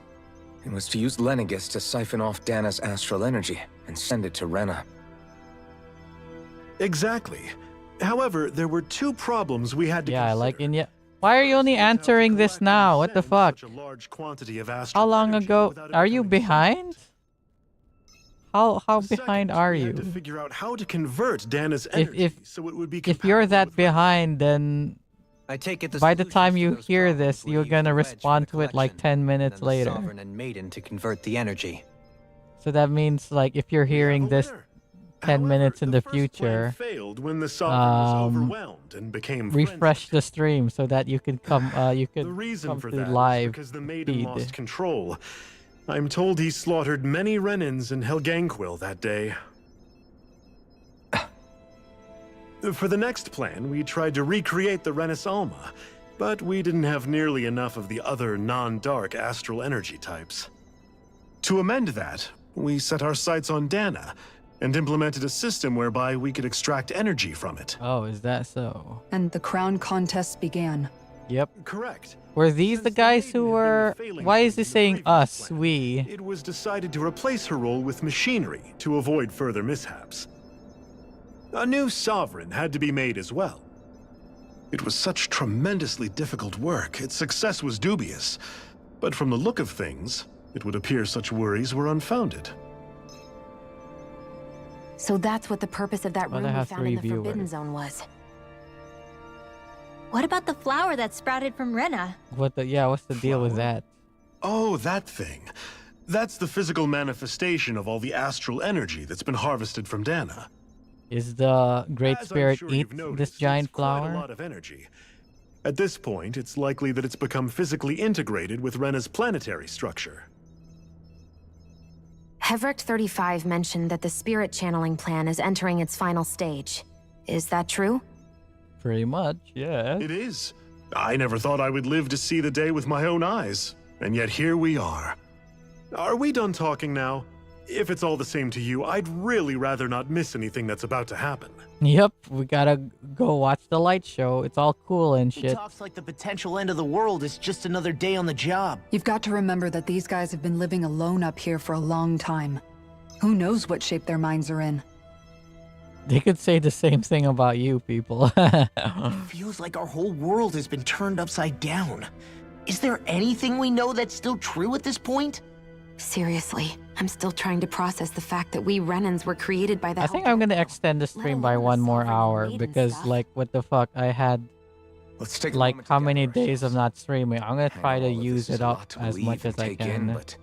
It was to use Lenegis to siphon off Dana's astral energy and send it to Rena. Exactly. However, there were two problems we had to Yeah, consider. like in Why are you only answering this now? What the fuck? Such a large quantity of How astral long energy ago? without it Are you becoming behind? How Second, behind are we had you? to figure out how to convert Dana's energy If so it would be if you're that behind, then I take it by the time you hear this, you're gonna respond to it like 10 minutes later. Sovereign and Maiden to convert the energy. So that means like if you're hearing this 10 minutes in the future, failed when the sovereign was overwhelmed and became refresh the stream so that you can come you could The reason come for to that is live because the maiden feed. lost control. I'm told he slaughtered many Renans in Helganquil that day. For the next plan, we tried to recreate the Renis Alma, but we didn't have nearly enough of the other non-dark astral energy types. To amend that, we set our sights on Dana and implemented a system whereby we could extract energy from it. Oh, is that so? And the crown contests began. Yep. Correct. Were these the guys who were... Why is he saying us, we? It was decided to replace her role with machinery to avoid further mishaps. A new sovereign had to be made as well. It was such tremendously difficult work, its success was dubious. But from the look of things, it would appear such worries were unfounded. So that's what the purpose of that Well, room they we have found in the 3 Forbidden viewers. Zone was. What about the flower that sprouted from Rena? What's the deal with that? Oh, that thing. That's the physical manifestation of all the astral energy that's been harvested from Dana. Is the Great As I'm Spirit sure eat you've noticed, this it's giant quite a flower? lot of energy. At this point, it's likely that it's become physically integrated with Rena's planetary structure. Hevric 35 mentioned that the spirit channeling plan is entering its final stage. Is that true? Pretty much, yeah. It is. I never thought I would live to see the day with my own eyes, and yet here we are. Are we done talking now? If it's all the same to you, I'd really rather not miss anything that's about to happen. Yep, we gotta go watch the light show. It's all cool and He shit. talks like the potential end of the world is just another day on the job. You've got to remember that these guys have been living alone up here for a long time. Who knows what shape their minds are in? They could say the same thing about you, people. It feels like our whole world has been turned upside down. Is there anything we know that's still true at this point? Seriously, I'm still trying to process the fact that we Renans were created by the I think I'm gonna extend the stream by 1 more hour because, like, what the fuck? I had Let's take a like moment how to many gather days of not streaming. I'm gonna try to all of use this is it a up lot to as believe much and as I take in, can. but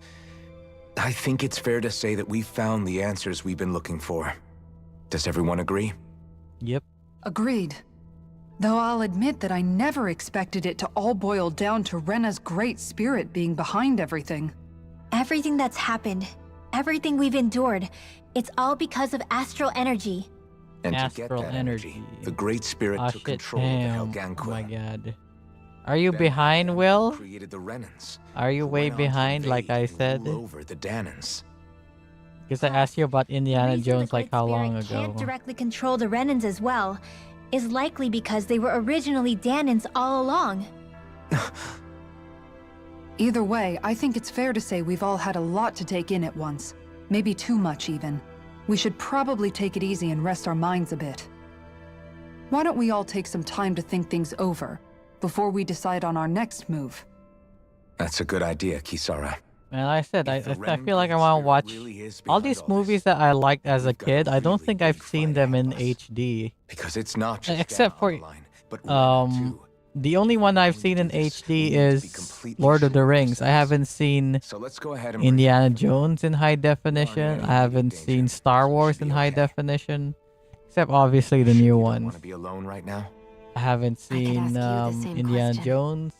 I think it's fair to say that we've found the answers we've been looking for. Does everyone agree? Yep. Agreed. Though I'll admit that I never expected it to all boil down to Rena's great spirit being behind everything. Everything that's happened, everything we've endured, it's all because of astral energy. And to Astral get that energy. the Great Spirit Ah, took shit, control damn. of the Helganquil. Oh my god. Are you behind, Will? Created the Renans. Are you way behind, like I said? Over the Danans. Because I asked you about Indiana reason the Jones like Great how long Spirit ago. can't directly control the Renans as well is likely because they were originally Danans all along. Either way, I think it's fair to say we've all had a lot to take in at once. Maybe too much, even. We should probably take it easy and rest our minds a bit. Why don't we all take some time to think things over, before we decide on our next move? That's a good idea, Kisara. And I said, I feel like I want to watch all these movies that I liked as a kid. I don't think I've seen them in HD. Because it's not just Except for, the only one I've seen in HD is Lord of the Rings. I haven't seen let's go ahead and Indiana Jones in high definition. I haven't seen Star Wars in high definition. Except obviously the new ones. Want to be alone right now? I haven't seen ask you the same Indiana question. Jones.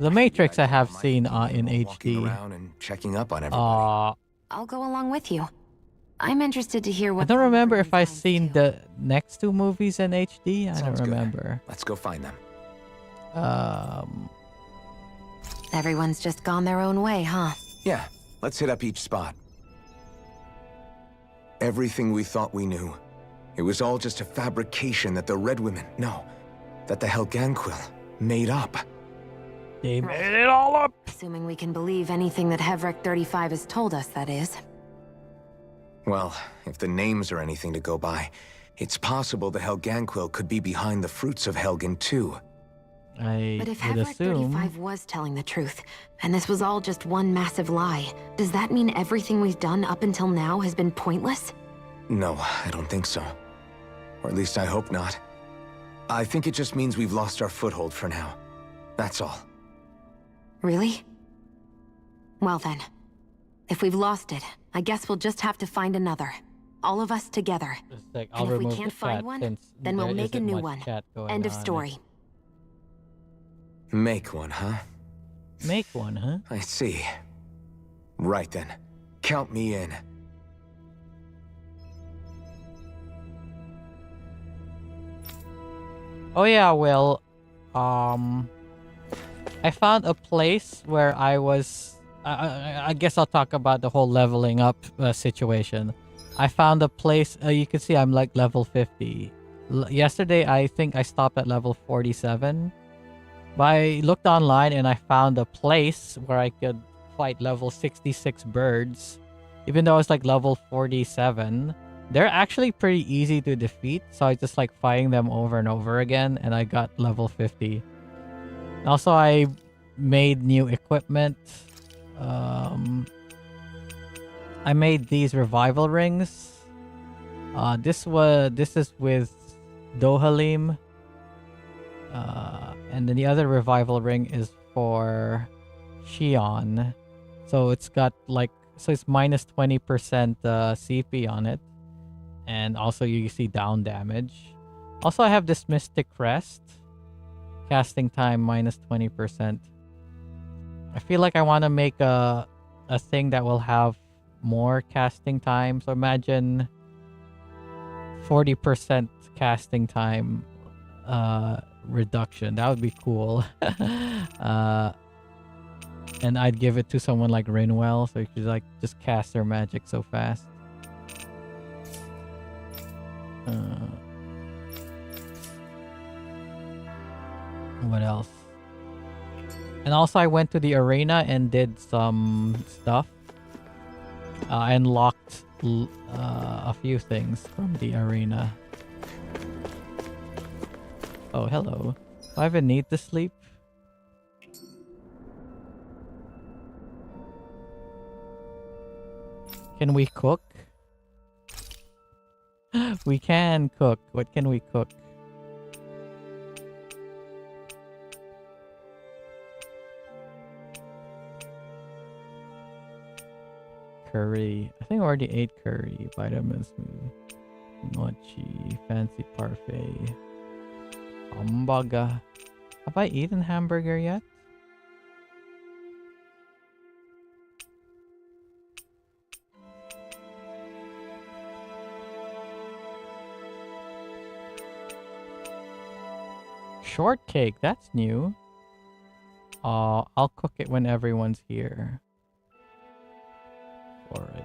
The Matrix I have seen in walking HD. around and checking up on everybody. I'll go along with you. I'm interested to hear I what. don't remember if I seen the next two movies in HD. I don't Sounds good. remember. Let's go find them. Everyone's just gone their own way, huh? Yeah, let's hit up each spot. Everything we thought we knew, it was all just a fabrication that the Red Women, no, that the Helganquil made up. They made it all up. Assuming we can believe anything that Hevrek 35 has told us, that is. Well, if the names are anything to go by, it's possible the Helganquil could be behind the fruits of Helgen too. But if Hevrek 35 was telling the truth, and this was all just one massive lie, does that mean everything we've done up until now has been pointless? No, I don't think so. Or at least I hope not. I think it just means we've lost our foothold for now. That's all. Really? Well then, if we've lost it, I guess we'll just have to find another. All of us together. Like, and if we can't find one, then we'll make a new one. End of story. Make one, huh? Make one, huh? I see. Right then. Count me in. Oh yeah, well, I found a place where I was. I guess I'll talk about the whole leveling up situation. I found a place. You can see I'm like level 50. Yesterday, I think I stopped at level 47. But I looked online and I found a place where I could fight level 66 birds. Even though I was like level 47. They're actually pretty easy to defeat. So I just like fighting them over and over again. And I got level 50. Also, I made new equipment. I made these revival rings. This is with Dohalim. And then the other revival ring is for Shion. So it's got like, so it's minus 20% CP on it. And also you see down damage. Also I have this Mystic Crest. Casting time minus 20%. I feel like I want to make a thing that will have more casting time. So imagine 40% casting time reduction. That would be cool. And I'd give it to someone like Rinwell, so you could like just cast their magic so fast. What else? And also I went to the arena and did some stuff. I unlocked a few things from the arena. Oh, hello. Do I even need to sleep? Can we cook? We can cook. What can we cook? Curry. I think I already ate curry. Vitamins. Mochi. Fancy parfait. Hamburger. Have I eaten hamburger yet? Shortcake, that's new. I'll cook it when everyone's here. Forage.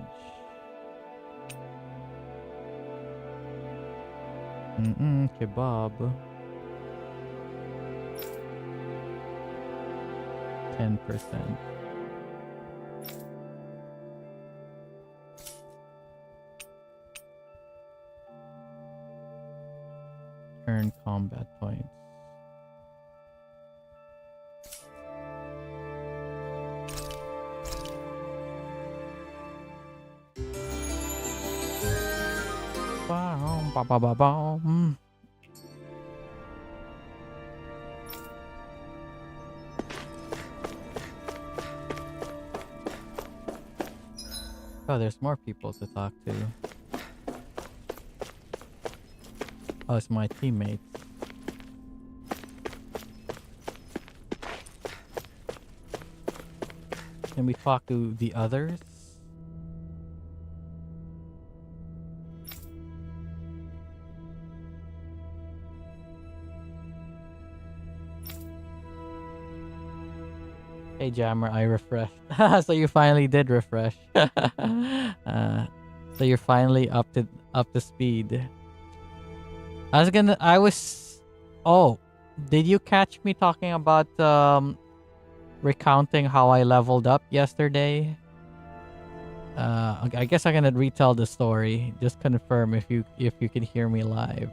Kebab. 10%. Earn combat points. Oh, there's more people to talk to. Oh, it's my teammates. Can we talk to the others? Hey Jammer, I refreshed. So you finally did refresh. So you're finally up to speed. Oh, did you catch me talking about recounting how I leveled up yesterday? I guess I'm gonna retell the story. Just confirm if you can hear me live.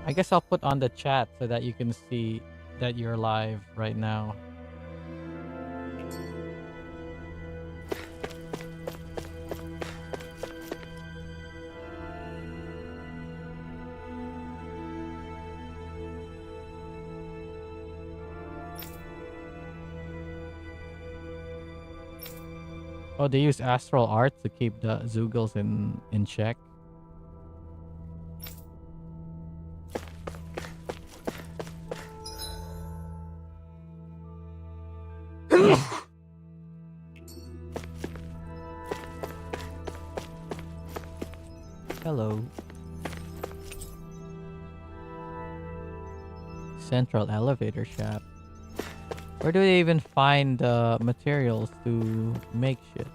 I guess I'll put on the chat so that you can see that you're live right now. Oh, they use astral art to keep the Zoogles in check. Hello. Central elevator shaft. Where do they even find materials to make shit?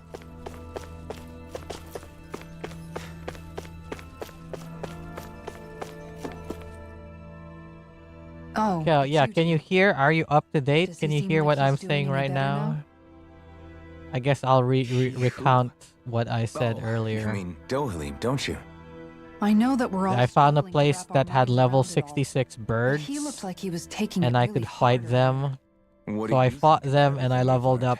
Oh. Yeah, can you hear? Are you up to date? Can you hear what I'm saying right now? I guess I'll recount what I said earlier. You mean Dohalim, don't you? I know that we're all. I found a place that had level 66 birds, He looked like he was taking and it I really could fight them. So I fought them, and I leveled up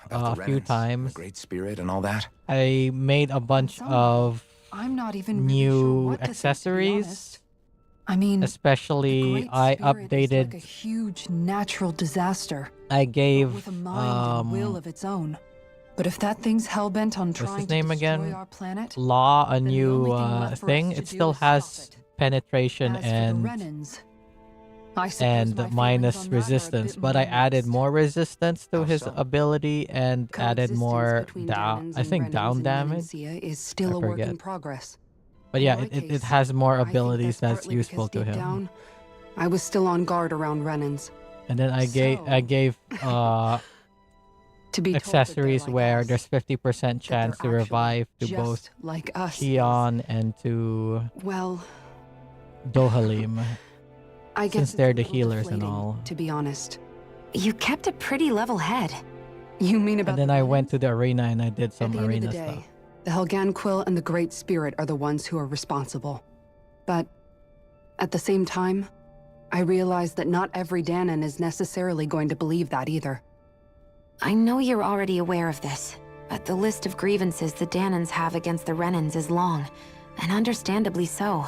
a few times. Great Spirit and all that. I made a bunch of I'm not even new accessories. I mean, especially I updated. Like a huge natural disaster. I gave with a mind and will of its own. But if that thing's hellbent on trying to destroy our planet, Law, a new thing. It still has penetration and minus resistance, but I added more resistance to his ability and added more down. I think down damage. Is still a work in progress. But yeah, it has more abilities that's useful to him. Down, I was still on guard around Renans. And then I gave to be accessories like where us, there's 50% chance to revive to both like us Xion and to Dohalim. I guess since they're the healers and all. To be honest, you kept a pretty level head. You mean about? And then I went to the arena and I did some arena stuff. stuff. The Helganquil and the Great Spirit are the ones who are responsible. But at the same time, I realize that not every Danan is necessarily going to believe that either. I know you're already aware of this, but the list of grievances the Danans have against the Renans is long, and understandably so.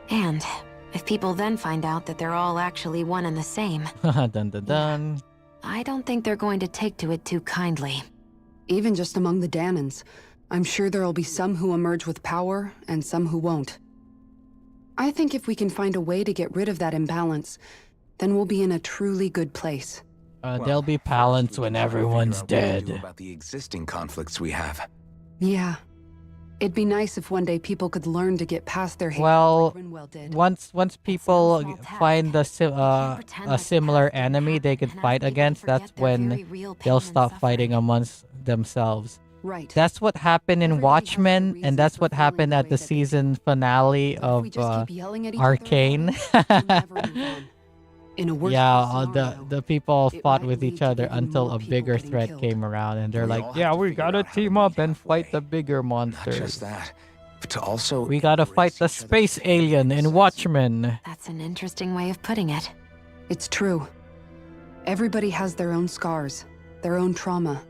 And if people then find out that they're all actually one and the same... dun dun dun. I don't think they're going to take to it too kindly. Even just among the Danans, I'm sure there'll be some who emerge with power, and some who won't. I think if we can find a way to get rid of that imbalance, then we'll be in a truly good place. There'll be balance when everyone's dead. About the existing conflicts we have. Yeah. It'd be nice if one day people could learn to get past their hate well, like Grinwell did. once people find a similar enemy they can fight against, that's when they'll stop fighting amongst themselves. Right. That's what happened in Watchmen, and that's what happened at the season finale of Arcane. The people fought with each other until a bigger threat came around, and they're like, "Yeah, we gotta team up and fight the bigger monsters." Not just that, but to also we gotta fight the space alien in Watchmen. That's an interesting way of putting it. It's true. Everybody has their own scars, their own trauma.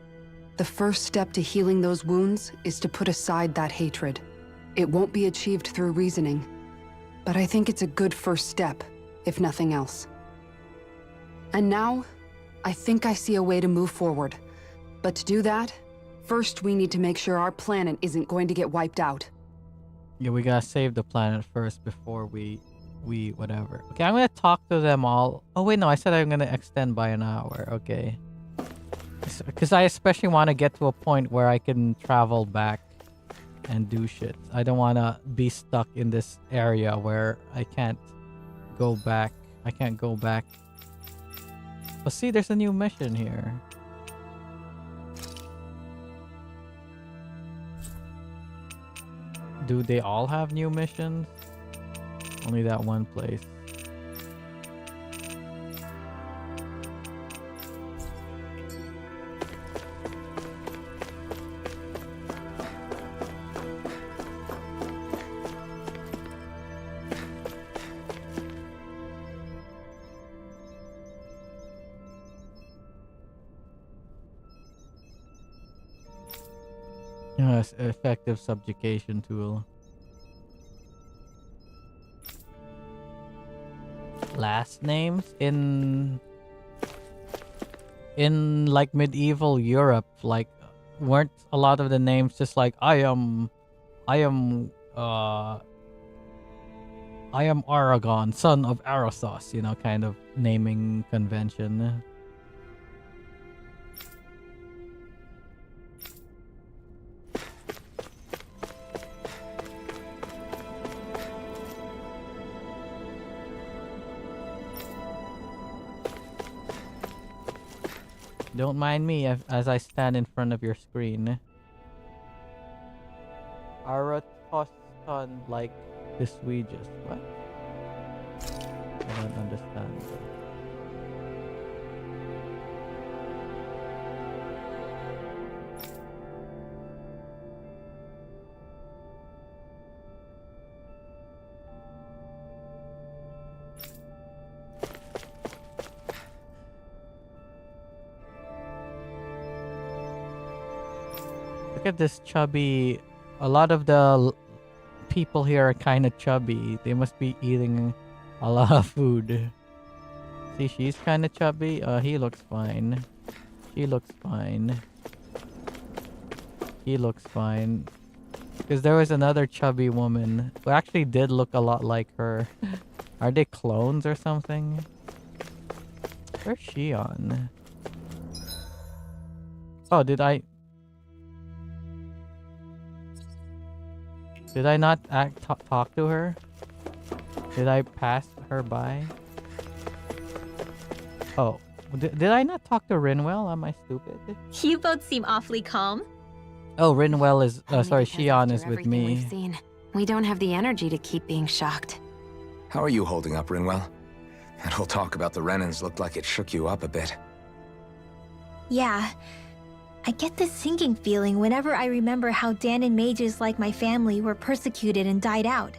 The first step to healing those wounds is to put aside that hatred. It won't be achieved through reasoning, but I think it's a good first step, if nothing else. And now, I think I see a way to move forward. But to do that, first we need to make sure our planet isn't going to get wiped out. Yeah, we gotta save the planet first before we whatever. Okay, I'm gonna talk to them all. Oh wait, no, I said I'm gonna extend by an hour. Okay. Because I especially want to get to a point where I can travel back and do shit. I don't want to be stuck in this area where I can't go back. I can't go back. But see, there's a new mission here. Do they all have new missions? Only that one place. Yes, effective subjugation tool. Last names in like medieval Europe, like weren't a lot of the names just like I am Aragon, son of Arathos, you know, kind of naming convention. Don't mind me as I stand in front of your screen. Aratoston, like the Swedes. What? I don't understand. Look at this chubby. A lot of the people here are kind of chubby. They must be eating a lot of food. See, she's kind of chubby. He looks fine. She looks fine. He looks fine. Because there was another chubby woman who actually did look a lot like her. Are they clones or something? Where's she on? Oh, did I not talk to her? Did I pass her by? Oh, did I not talk to Rinwell? Am I stupid? You both seem awfully calm. Oh, Rinwell is sorry, Because Shion after is with everything me. We've seen, we don't have the energy to keep being shocked. How are you holding up, Rinwell? That whole talk about the Renans looked like it shook you up a bit. Yeah. I get this sinking feeling whenever I remember how Dan and mages like my family were persecuted and died out.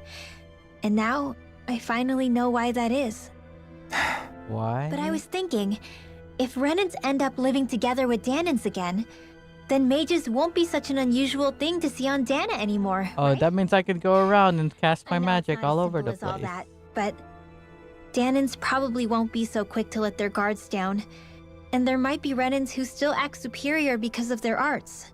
And now, I finally know why that is. Why? But I was thinking, if Renans end up living together with Danans again, then mages won't be such an unusual thing to see on Dana anymore. Oh, that means I could go around and cast my magic all over the As all place. that, but Danans probably won't be so quick to let their guards down. And there might be Renans who still act superior because of their arts.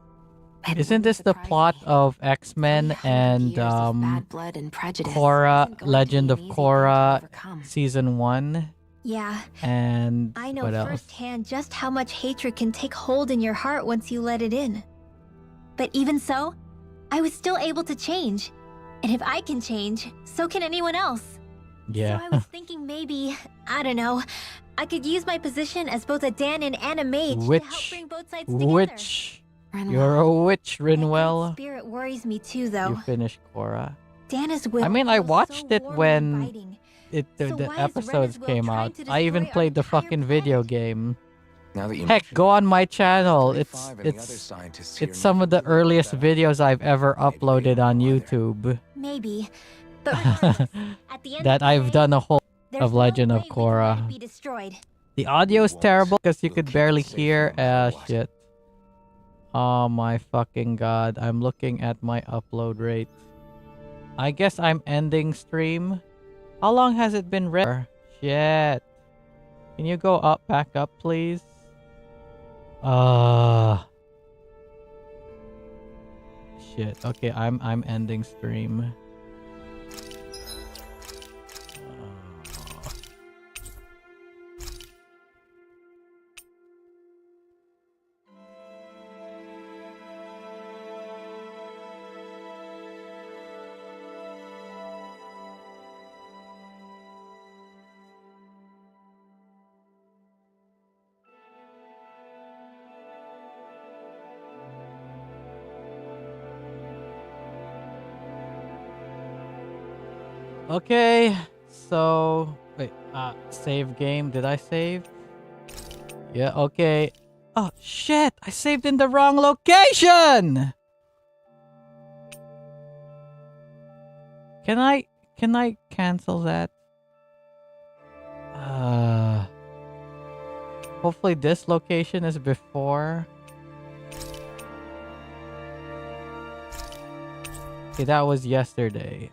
Isn't this the plot of X-Men and Korra, Legend of Korra, Season 1? Yeah. And I know what else? firsthand just how much hatred can take hold in your heart once you let it in. But even so, I was still able to change. And if I can change, so can anyone else. Yeah. So I was thinking maybe, I don't know, I could use my position as both a Danan and a mage to help bring both sides together. Witch. You're a witch, Rinwell. Spirit worries me too, though. You finished Korra. Dana's will. I mean, I feels watched so it warm and when inviting. the why is episodes Rena's will came trying out. to I even destroy our played the fucking video game. Now that you Heck, mention go on my channel. It's 25 and the other scientists here it's some of the earliest videos I've ever uploaded on YouTube. Maybe. But regardless, at the end That I've done a whole there's of no Legend of way we can let Korra. it be destroyed. The audio is terrible because you could barely hear. Shit. Oh my fucking god. I'm looking at my upload rate. I guess I'm ending stream. How long has it been read? Shit. Can you go up, back up, please? Shit. Okay, I'm ending stream. Okay, so wait, save game. Did I save? Yeah, okay. Oh shit, I saved in the wrong location. Can I cancel that? Hopefully this location is before. Okay, that was yesterday.